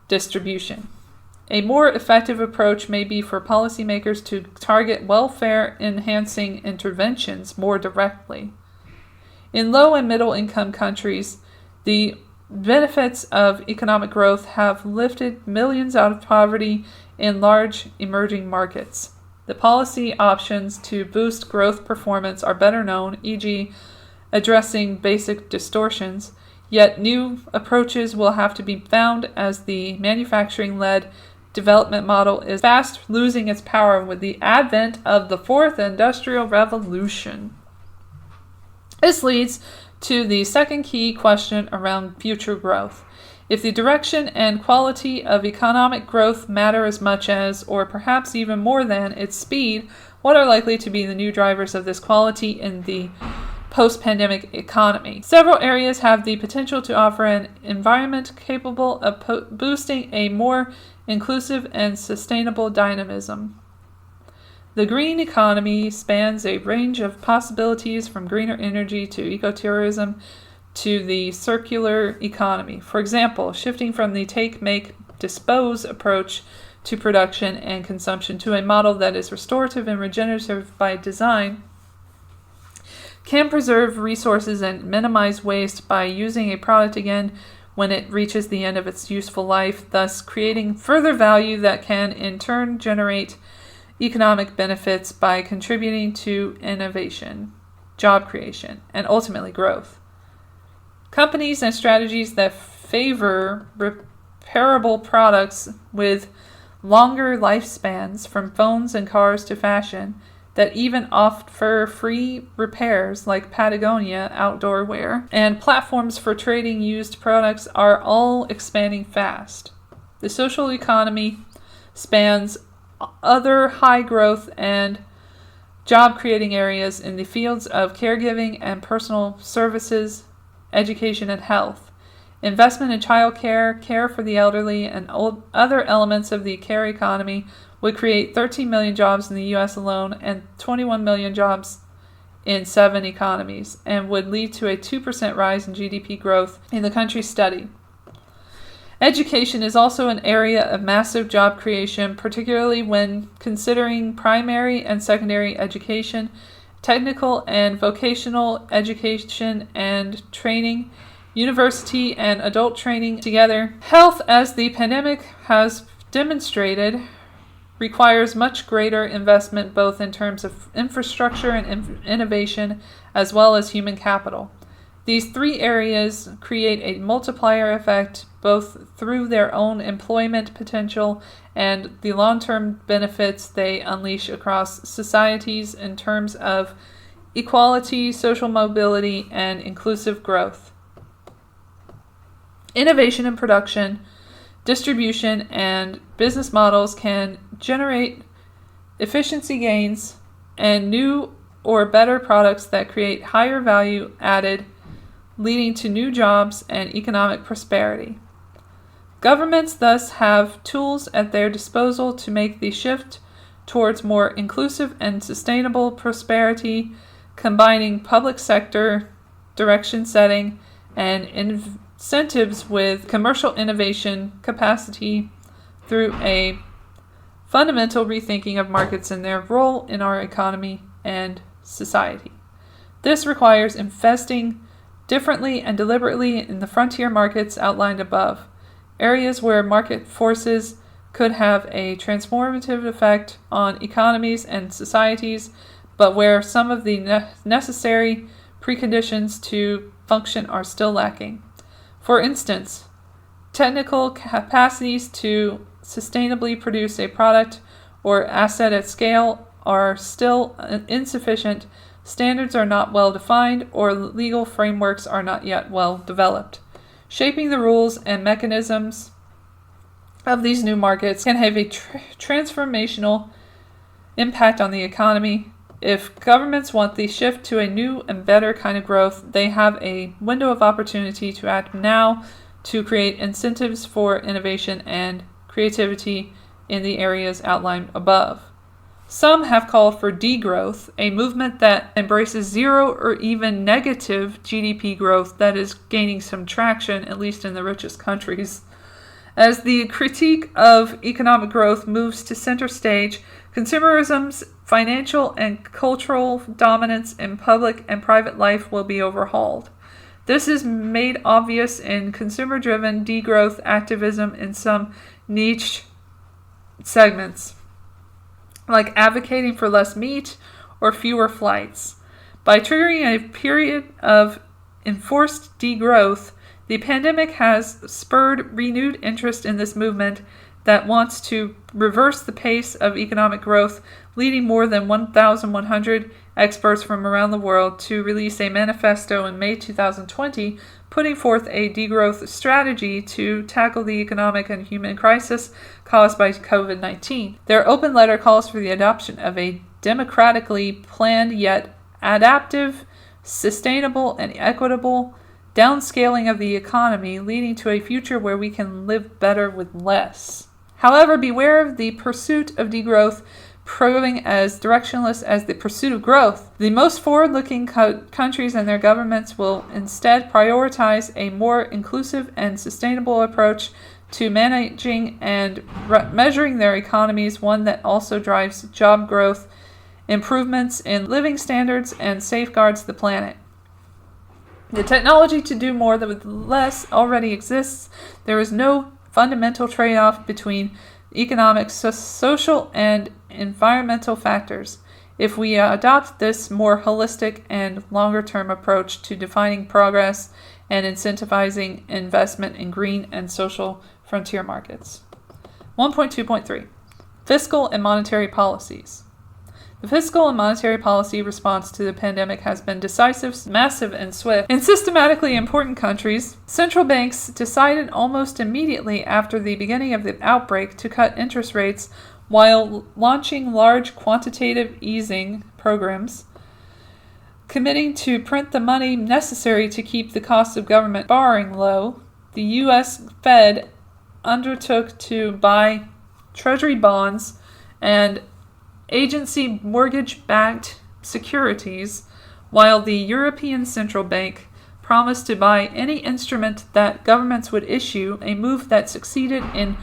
distribution. A more effective approach may be for policymakers to target welfare-enhancing interventions more directly. In low and middle-income countries, the benefits of economic growth have lifted millions out of poverty in large emerging markets. The policy options to boost growth performance are better known, e.g., addressing basic distortions, yet new approaches will have to be found as the manufacturing-led development model is fast losing its power with the advent of the Fourth Industrial Revolution. This leads to the second key question around future growth. If the direction and quality of economic growth matter as much as, or perhaps even more than, its speed, what are likely to be the new drivers of this quality in the post-pandemic economy? Several areas have the potential to offer an environment capable of boosting a more inclusive and sustainable dynamism. The green economy spans a range of possibilities from greener energy to ecotourism to the circular economy. For example, shifting from the take, make, dispose approach to production and consumption to a model that is restorative and regenerative by design can preserve resources and minimize waste by using a product again when it reaches the end of its useful life, thus creating further value that can in turn generate economic benefits by contributing to innovation, job creation, and ultimately growth. Companies and strategies that favor repairable products with longer lifespans, from phones and cars to fashion, that even offer free repairs like Patagonia outdoor wear, and platforms for trading used products are all expanding fast. The social economy spans other high growth and job creating areas in the fields of caregiving and personal services, education and health. Investment in childcare, care for the elderly, and other elements of the care economy would create 13 million jobs in the U.S. alone and 21 million jobs in 7 economies, and would lead to a 2% rise in GDP growth in the country's study. Education is also an area of massive job creation, particularly when considering primary and secondary education, technical and vocational education and training, university and adult training together. Health, as the pandemic has demonstrated, requires much greater investment both in terms of infrastructure and innovation as well as human capital. These three areas create a multiplier effect both through their own employment potential and the long-term benefits they unleash across societies in terms of equality, social mobility, and inclusive growth. Innovation in production, distribution, and business models can generate efficiency gains and new or better products that create higher value added, leading to new jobs and economic prosperity. Governments thus have tools at their disposal to make the shift towards more inclusive and sustainable prosperity, combining public sector direction setting and incentives with commercial innovation capacity through a fundamental rethinking of markets and their role in our economy and society. This requires investing differently and deliberately in the frontier markets outlined above, areas where market forces could have a transformative effect on economies and societies, but where some of the necessary preconditions to function are still lacking. For instance, technical capacities to sustainably produce a product or asset at scale are still insufficient, standards are not well defined, or legal frameworks are not yet well developed. Shaping the rules and mechanisms of these new markets can have a transformational impact on the economy. If governments want the shift to a new and better kind of growth, they have a window of opportunity to act now to create incentives for innovation and creativity in the areas outlined above. Some have called for degrowth, a movement that embraces zero or even negative GDP growth that is gaining some traction, at least in the richest countries. As the critique of economic growth moves to center stage, consumerism's financial and cultural dominance in public and private life will be overhauled. This is made obvious in consumer-driven degrowth activism in some niche segments, like advocating for less meat or fewer flights. By triggering a period of enforced degrowth, the pandemic has spurred renewed interest in this movement that wants to reverse the pace of economic growth, leading more than 1,100 experts from around the world to release a manifesto in May 2020, putting forth a degrowth strategy to tackle the economic and human crisis caused by COVID-19. Their open letter calls for the adoption of a democratically planned yet adaptive, sustainable, and equitable downscaling of the economy, leading to a future where we can live better with less. However, beware of the pursuit of degrowth proving as directionless as the pursuit of growth. The most forward-looking countries and their governments will instead prioritize a more inclusive and sustainable approach to managing and measuring their economies, one that also drives job growth, improvements in living standards, and safeguards the planet. The technology to do more with less already exists. There is no fundamental trade-off between economic, social, and environmental factors. If we adopt this more holistic and longer-term approach to defining progress and incentivizing investment in green and social frontier markets. 1.2.3 Fiscal and monetary policies. The fiscal and monetary policy response to the pandemic has been decisive, massive, and swift. In systematically important countries, central banks decided almost immediately after the beginning of the outbreak to cut interest rates while launching large quantitative easing programs, committing to print the money necessary to keep the cost of government borrowing low. The U.S. Fed undertook to buy treasury bonds and agency mortgage-backed securities, while the European Central Bank promised to buy any instrument that governments would issue, a move that succeeded in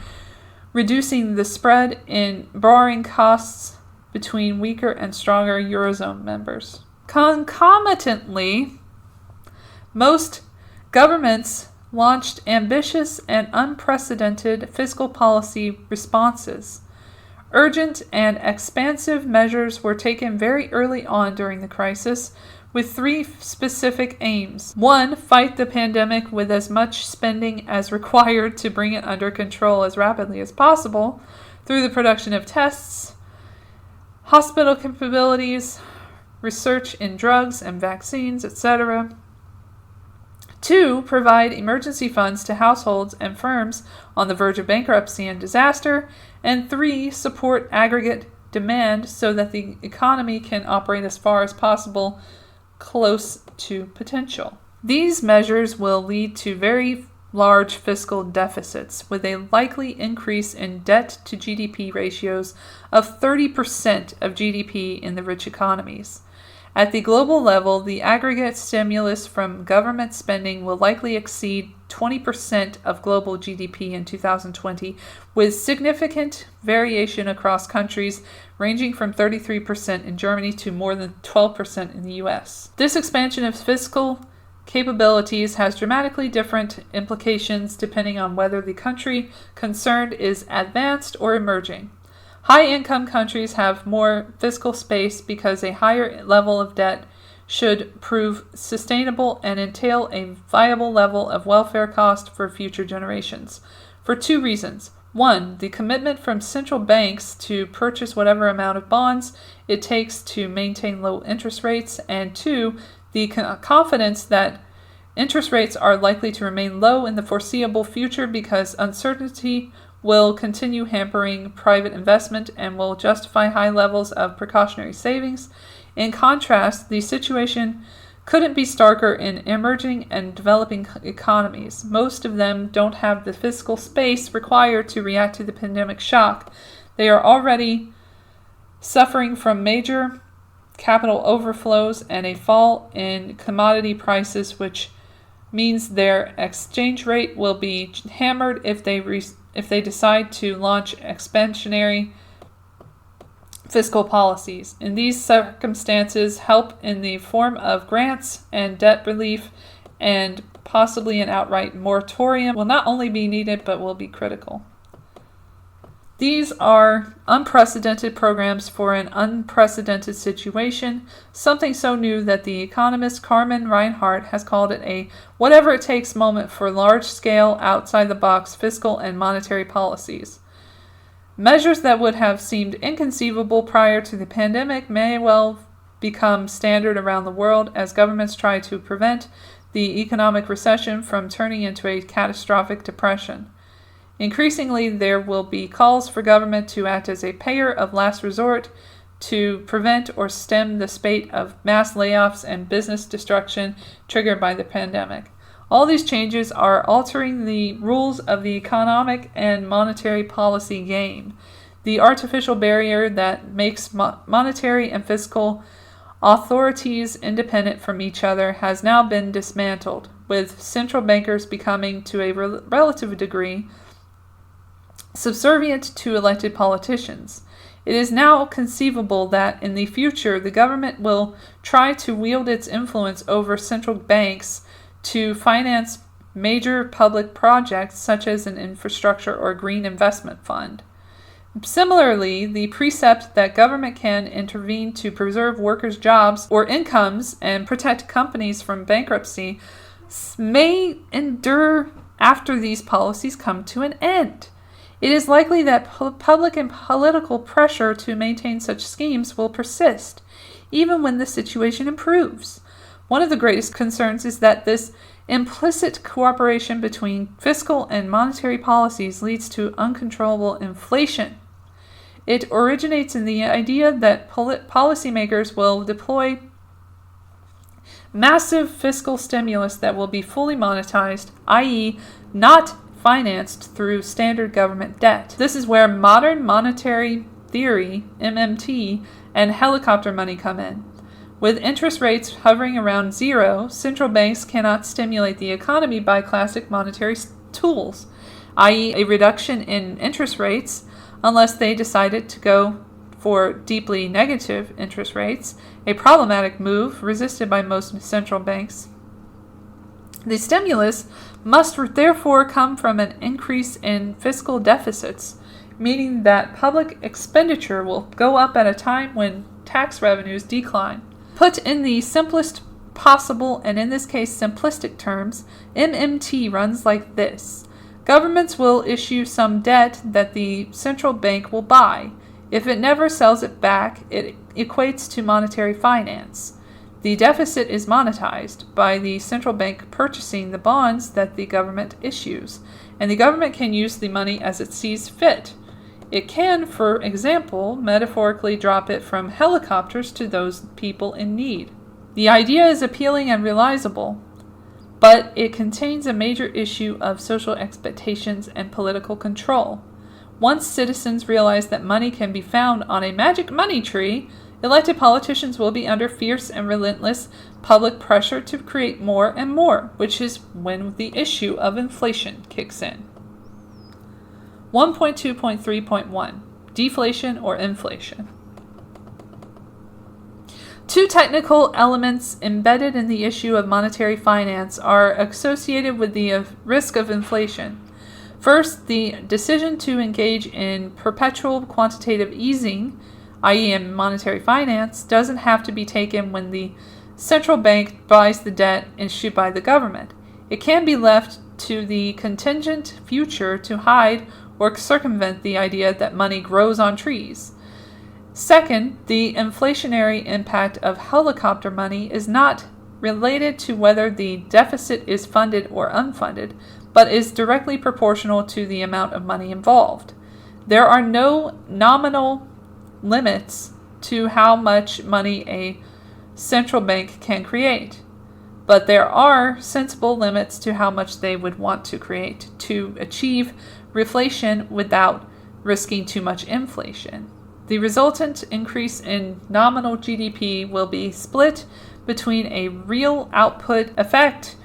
reducing the spread in borrowing costs between weaker and stronger Eurozone members. Concomitantly, most governments launched ambitious and unprecedented fiscal policy responses. Urgent and expansive measures were taken very early on during the crisis, with three specific aims. 1. Fight the pandemic with as much spending as required to bring it under control as rapidly as possible through the production of tests, hospital capabilities, research in drugs and vaccines, etc. 2. Provide emergency funds to households and firms on the verge of bankruptcy and disaster. And 3. Support aggregate demand so that the economy can operate as far as possible close to potential. These measures will lead to very large fiscal deficits, with a likely increase in debt to GDP ratios of 30% of GDP in the rich economies. At the global level, the aggregate stimulus from government spending will likely exceed 20% of global GDP in 2020, with significant variation across countries, ranging from 33% in Germany to more than 12% in the US. This expansion of fiscal capabilities has dramatically different implications depending on whether the country concerned is advanced or emerging. High-income countries have more fiscal space because a higher level of debt should prove sustainable and entail a viable level of welfare cost for future generations, for two reasons. 1. The commitment from central banks to purchase whatever amount of bonds it takes to maintain low interest rates, and 2. The confidence that interest rates are likely to remain low in the foreseeable future because uncertainty will continue hampering private investment and will justify high levels of precautionary savings. In contrast, the situation couldn't be starker in emerging and developing economies. Most of them don't have the fiscal space required to react to the pandemic shock. They are already suffering from major capital overflows and a fall in commodity prices, which means their exchange rate will be hammered if they decide to launch expansionary fiscal policies. In these circumstances, help in the form of grants and debt relief and possibly an outright moratorium will not only be needed but will be critical. These are unprecedented programs for an unprecedented situation, something so new that the economist Carmen Reinhart has called it a whatever-it-takes moment for large-scale, outside-the-box fiscal and monetary policies. Measures that would have seemed inconceivable prior to the pandemic may well become standard around the world as governments try to prevent the economic recession from turning into a catastrophic depression. Increasingly, there will be calls for government to act as a payer of last resort to prevent or stem the spate of mass layoffs and business destruction triggered by the pandemic. All these changes are altering the rules of the economic and monetary policy game. The artificial barrier that makes monetary and fiscal authorities independent from each other has now been dismantled, with central bankers becoming, to a relative degree, subservient to elected politicians. It is now conceivable that in the future the government will try to wield its influence over central banks to finance major public projects such as an infrastructure or green investment fund. Similarly, the precept that government can intervene to preserve workers' jobs or incomes and protect companies from bankruptcy may endure after these policies come to an end. It is likely that public and political pressure to maintain such schemes will persist, even when the situation improves. One of the greatest concerns is that this implicit cooperation between fiscal and monetary policies leads to uncontrollable inflation. It originates in the idea that policymakers will deploy massive fiscal stimulus that will be fully monetized, i.e., not financed through standard government debt. This is where modern monetary theory, MMT, and helicopter money come in. With interest rates hovering around zero, central banks cannot stimulate the economy by classic monetary tools, i.e., a reduction in interest rates, unless they decided to go for deeply negative interest rates, a problematic move resisted by most central banks. The stimulus must therefore come from an increase in fiscal deficits. meaning that public expenditure will go up at a time when tax revenues decline. Put in the simplest possible, and in this case simplistic terms, MMT runs like this. Governments will issue some debt that the central bank will buy. If it never sells it back, it equates to monetary finance. The deficit is monetized by the central bank purchasing the bonds that the government issues, and the government can use the money as it sees fit. It can, for example, metaphorically drop it from helicopters to those people in need. The idea is appealing and realizable, but it contains a major issue of social expectations and political control. Once citizens realize that money can be found on a magic money tree, elected politicians will be under fierce and relentless public pressure to create more and more, which is when the issue of inflation kicks in. 1.2.3.1 Deflation or inflation. Two technical elements embedded in the issue of monetary finance are associated with the risk of inflation. First, the decision to engage in perpetual quantitative easing, i.e. in monetary finance, doesn't have to be taken when the central bank buys the debt issued by the government. It can be left to the contingent future to hide or circumvent the idea that money grows on trees. Second, the inflationary impact of helicopter money is not related to whether the deficit is funded or unfunded, but is directly proportional to the amount of money involved. There are no nominal limits to how much money a central bank can create, but there are sensible limits to how much they would want to create to achieve reflation without risking too much inflation. The resultant increase in nominal GDP will be split between a real output effect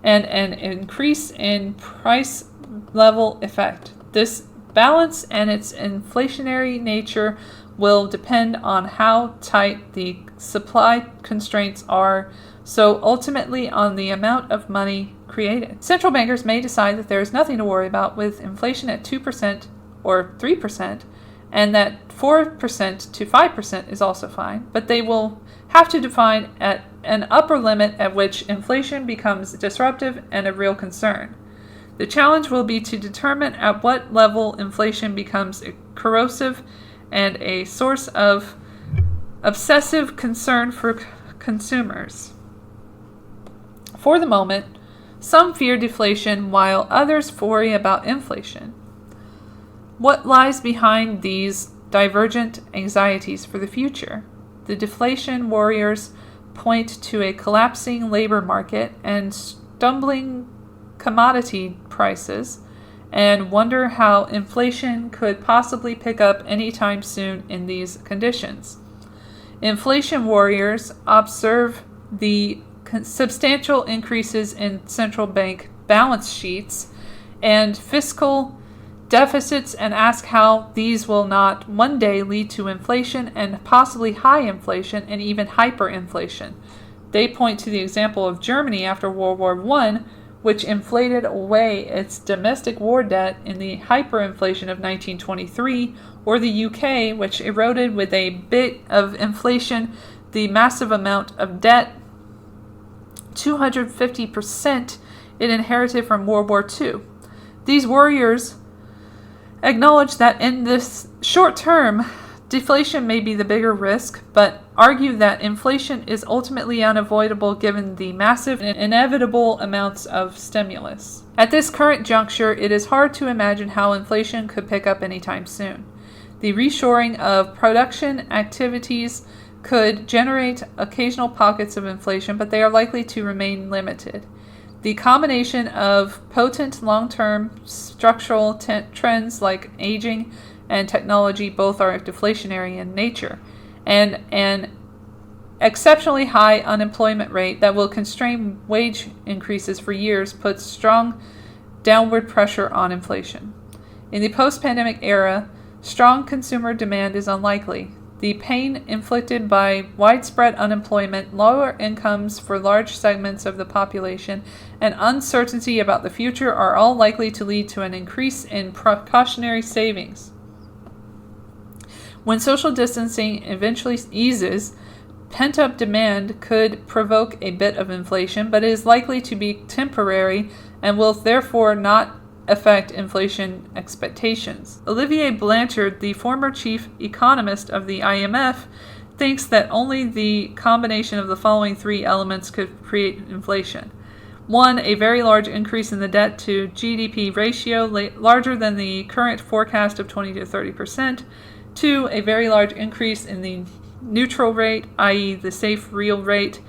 and an increase in price level effect. This balance and its inflationary nature will depend on how tight the supply constraints are, so ultimately on the amount of money created. Central bankers may decide that there is nothing to worry about with inflation at 2% or 3%, and that 4% to 5% is also fine, but they will have to define at an upper limit at which inflation becomes disruptive and a real concern. The challenge will be to determine at what level inflation becomes corrosive and a source of obsessive concern for consumers. For the moment, some fear deflation while others worry about inflation. What lies behind these divergent anxieties for the future? The deflation warriors point to a collapsing labor market and stumbling commodity prices and wonder how inflation could possibly pick up anytime soon in these conditions. Inflation warriors observe the substantial increases in central bank balance sheets and fiscal deficits and ask how these will not one day lead to inflation and possibly high inflation and even hyperinflation. They point to the example of Germany after World War I, which inflated away its domestic war debt in the hyperinflation of 1923, or the UK, which eroded with a bit of inflation the massive amount of debt, 250% it inherited from World War II. These warriors acknowledge that in this short term, deflation may be the bigger risk, but argue that inflation is ultimately unavoidable given the massive and inevitable amounts of stimulus. At this current juncture, it is hard to imagine how inflation could pick up anytime soon. The reshoring of production activities could generate occasional pockets of inflation, but they are likely to remain limited. The combination of potent long-term structural trends like aging and technology both are deflationary in nature, and an exceptionally high unemployment rate that will constrain wage increases for years puts strong downward pressure on inflation. In the post-pandemic era, strong consumer demand is unlikely. The pain inflicted by widespread unemployment, lower incomes for large segments of the population, and uncertainty about the future are all likely to lead to an increase in precautionary savings. When social distancing eventually eases, pent-up demand could provoke a bit of inflation, but it is likely to be temporary and will therefore not affect inflation expectations. Olivier Blanchard, the former chief economist of the IMF, thinks that only the combination of the following three elements could create inflation. 1. A very large increase in the debt to GDP ratio, larger than the current forecast of 20 to 30%. 2. A very large increase in the neutral rate, i.e. the safe real rate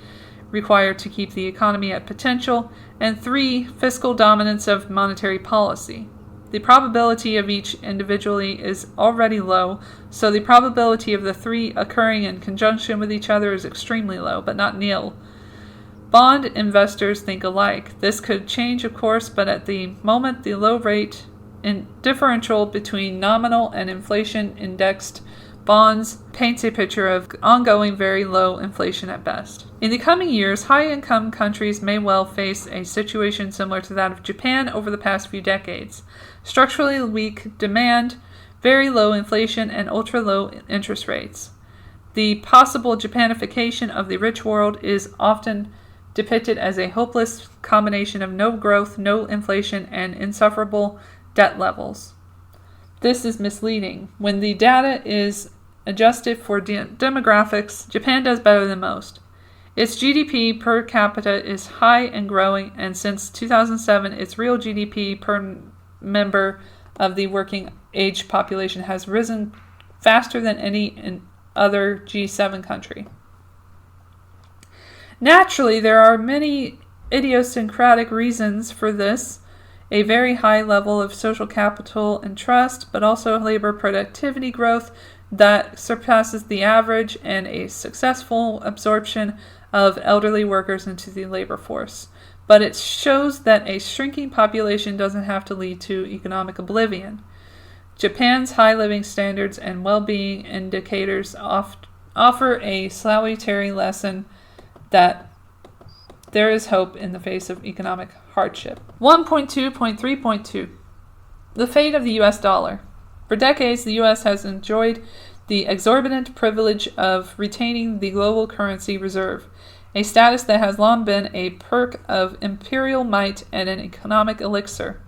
required to keep the economy at potential. And 3. Fiscal dominance of monetary policy. The probability of each individually is already low, so the probability of the three occurring in conjunction with each other is extremely low, but not nil. Bond investors think alike. This could change, of course, but at the moment the low rate differential between nominal and inflation-indexed bonds paints a picture of ongoing very low inflation at best. In the coming years, high-income countries may well face a situation similar to that of Japan over the past few decades. Structurally weak demand, very low inflation, and ultra-low interest rates. The possible Japanification of the rich world is often depicted as a hopeless combination of no growth, no inflation, and insufferable debt levels. This is misleading. When the data is adjusted for demographics, Japan does better than most. Its GDP per capita is high and growing, and since 2007, its real GDP per member of the working age population has risen faster than any other G7 country. Naturally, there are many idiosyncratic reasons for this. A very high level of social capital and trust, but also labor productivity growth that surpasses the average, and a successful absorption of elderly workers into the labor force. But it shows that a shrinking population doesn't have to lead to economic oblivion. Japan's high living standards and well-being indicators offer a salutary lesson that there is hope in the face of economic hardship. 1.2.3.2 The fate of the U.S. dollar. For decades, the U.S. has enjoyed the exorbitant privilege of retaining the global currency reserve, a status that has long been a perk of imperial might and an economic elixir.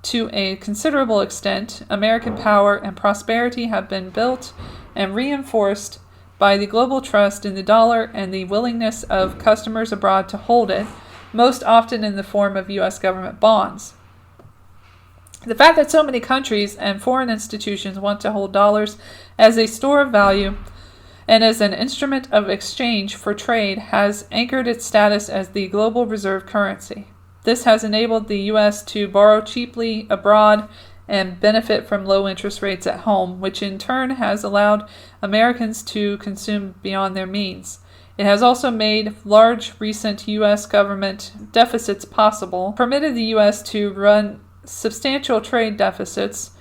To a considerable extent, American power and prosperity have been built and reinforced by the global trust in the dollar and the willingness of customers abroad to hold it, most often in the form of U.S. government bonds. The fact that so many countries and foreign institutions want to hold dollars as a store of value and as an instrument of exchange for trade has anchored its status as the global reserve currency. This has enabled the U.S. to borrow cheaply abroad and benefit from low interest rates at home, which in turn has allowed Americans to consume beyond their means. It has also made large recent U.S. government deficits possible, permitted the U.S. to run substantial trade deficits,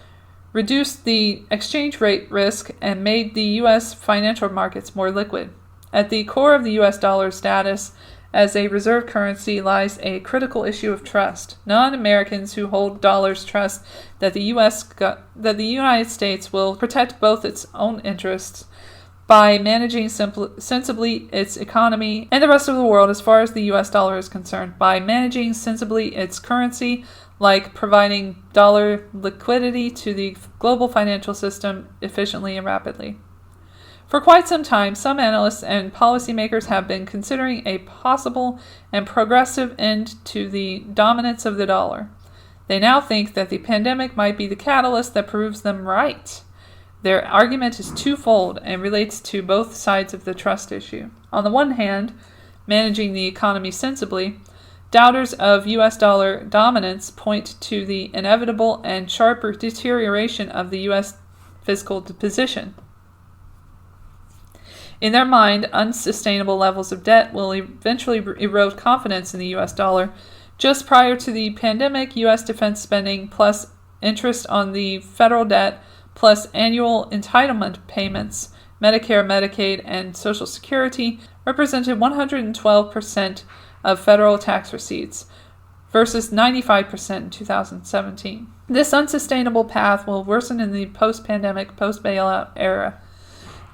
reduced the exchange rate risk, and made the U.S. financial markets more liquid. At the core of the U.S. dollar's status as a reserve currency lies a critical issue of trust. Non-Americans who hold dollars trust that the United States will protect both its own interests by managing sensibly its economy and the rest of the world as far as the U.S. dollar is concerned, by managing sensibly its currency, like providing dollar liquidity to the global financial system efficiently and rapidly. For quite some time, some analysts and policymakers have been considering a possible and progressive end to the dominance of the dollar. They now think that the pandemic might be the catalyst that proves them right. Their argument is twofold and relates to both sides of the trust issue. On the one hand, managing the economy sensibly, doubters of U.S. dollar dominance point to the inevitable and sharper deterioration of the U.S. fiscal position. In their mind, unsustainable levels of debt will eventually erode confidence in the U.S. dollar. Just prior to the pandemic, U.S. defense spending plus interest on the federal debt plus annual entitlement payments, Medicare, Medicaid, and Social Security represented 112% of federal tax receipts versus 95% in 2017. This unsustainable path will worsen in the post-pandemic, post-bailout era.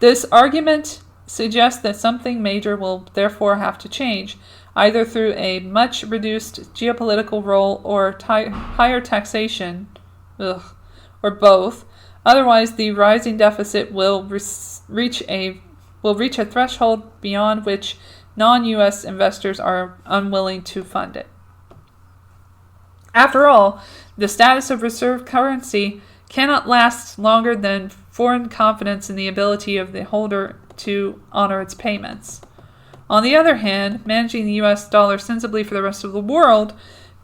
This argument suggests that something major will therefore have to change, either through a much reduced geopolitical role or higher taxation, or both. Otherwise, the rising deficit will reach a threshold beyond which non-U.S. investors are unwilling to fund it. After all, the status of reserve currency cannot last longer than foreign confidence in the ability of the holder to honor its payments. On the other hand, managing the U.S. dollar sensibly for the rest of the world,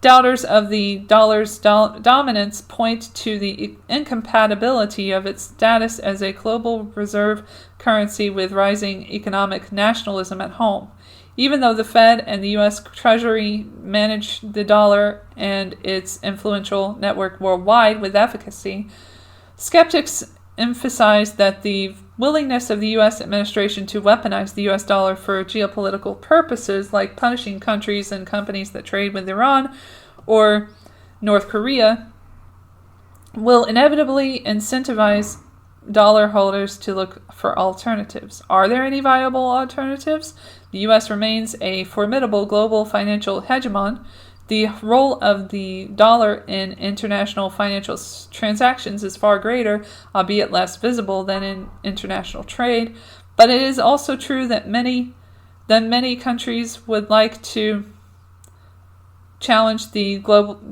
doubters of the dollar's dominance point to the incompatibility of its status as a global reserve currency with rising economic nationalism at home. Even though the Fed and the U.S. Treasury manage the dollar and its influential network worldwide with efficacy, skeptics emphasize that the willingness of the U.S. administration to weaponize the U.S. dollar for geopolitical purposes, like punishing countries and companies that trade with Iran or North Korea, will inevitably incentivize dollar holders to look for alternatives. Are there any viable alternatives? The U.S. remains a formidable global financial hegemon. The role of the dollar in international financial transactions is far greater, albeit less visible than in international trade. But it is also true that many countries would like to challenge the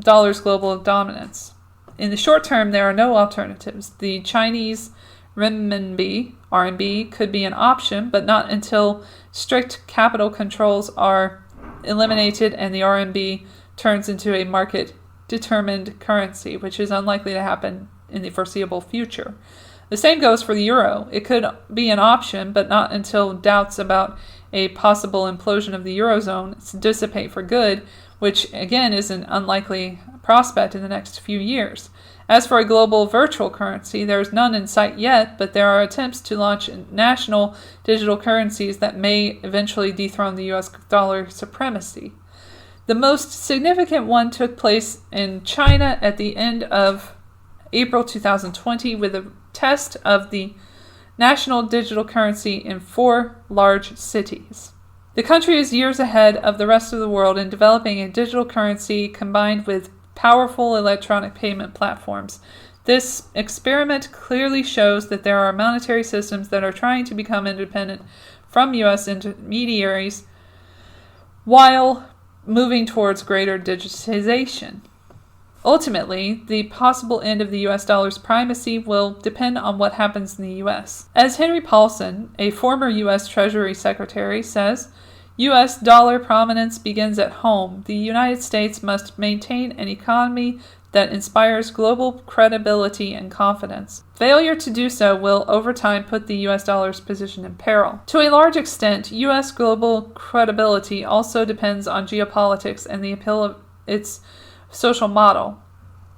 dollar's global dominance. In the short term, there are no alternatives. The Chinese renminbi, RMB, could be an option, but not until strict capital controls are eliminated and the RMB turns into a market-determined currency, which is unlikely to happen in the foreseeable future. The same goes for the euro. It could be an option, but not until doubts about a possible implosion of the eurozone dissipate for good, which again is an unlikely prospect in the next few years. As for a global virtual currency, there is none in sight yet, but there are attempts to launch national digital currencies that may eventually dethrone the US dollar supremacy. The most significant one took place in China at the end of April 2020 with a test of the national digital currency in 4 large cities. The country is years ahead of the rest of the world in developing a digital currency combined with powerful electronic payment platforms. This experiment clearly shows that there are monetary systems that are trying to become independent from U.S. intermediaries while moving towards greater digitization. Ultimately, the possible end of the U.S. dollar's primacy will depend on what happens in the U.S. As Henry Paulson, a former U.S. Treasury Secretary, says, U.S. dollar prominence begins at home. The United States must maintain an economy that inspires global credibility and confidence. Failure to do so will, over time, put the U.S. dollar's position in peril. To a large extent, U.S. global credibility also depends on geopolitics and the appeal of its social model.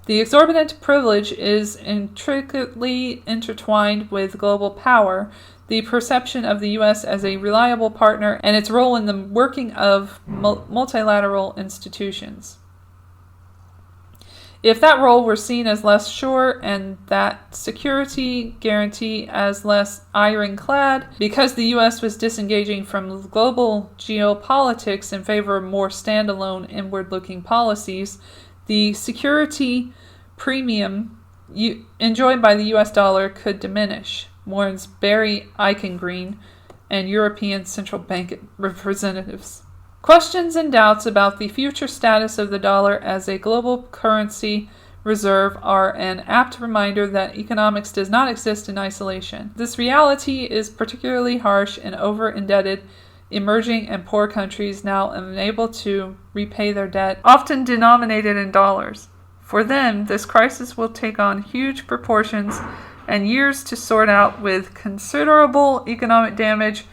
The exorbitant privilege is intricately intertwined with global power, the perception of the U.S. as a reliable partner, and its role in the working of multilateral institutions. If that role were seen as less sure and that security guarantee as less ironclad, because the U.S. was disengaging from global geopolitics in favor of more standalone inward-looking policies, the security premium enjoyed by the U.S. dollar could diminish, warns Barry Eichengreen and European Central Bank representatives. Questions and doubts about the future status of the dollar as a global currency reserve are an apt reminder that economics does not exist in isolation. This reality is particularly harsh in over-indebted, emerging and poor countries now unable to repay their debt, often denominated in dollars. For them, this crisis will take on huge proportions and years to sort out, with considerable economic damage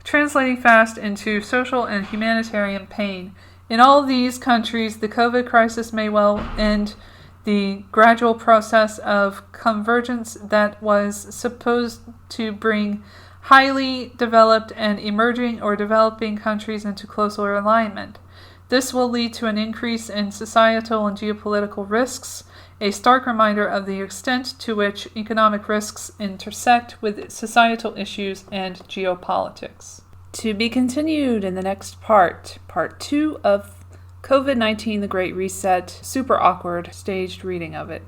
translating fast into social and humanitarian pain. In all these countries, the COVID crisis may well end the gradual process of convergence that was supposed to bring highly developed and emerging or developing countries into closer alignment. This will lead to an increase in societal and geopolitical risks, a stark reminder of the extent to which economic risks intersect with societal issues and geopolitics. To be continued in the next part 2 of COVID-19, The Great Reset, super awkward staged reading of it.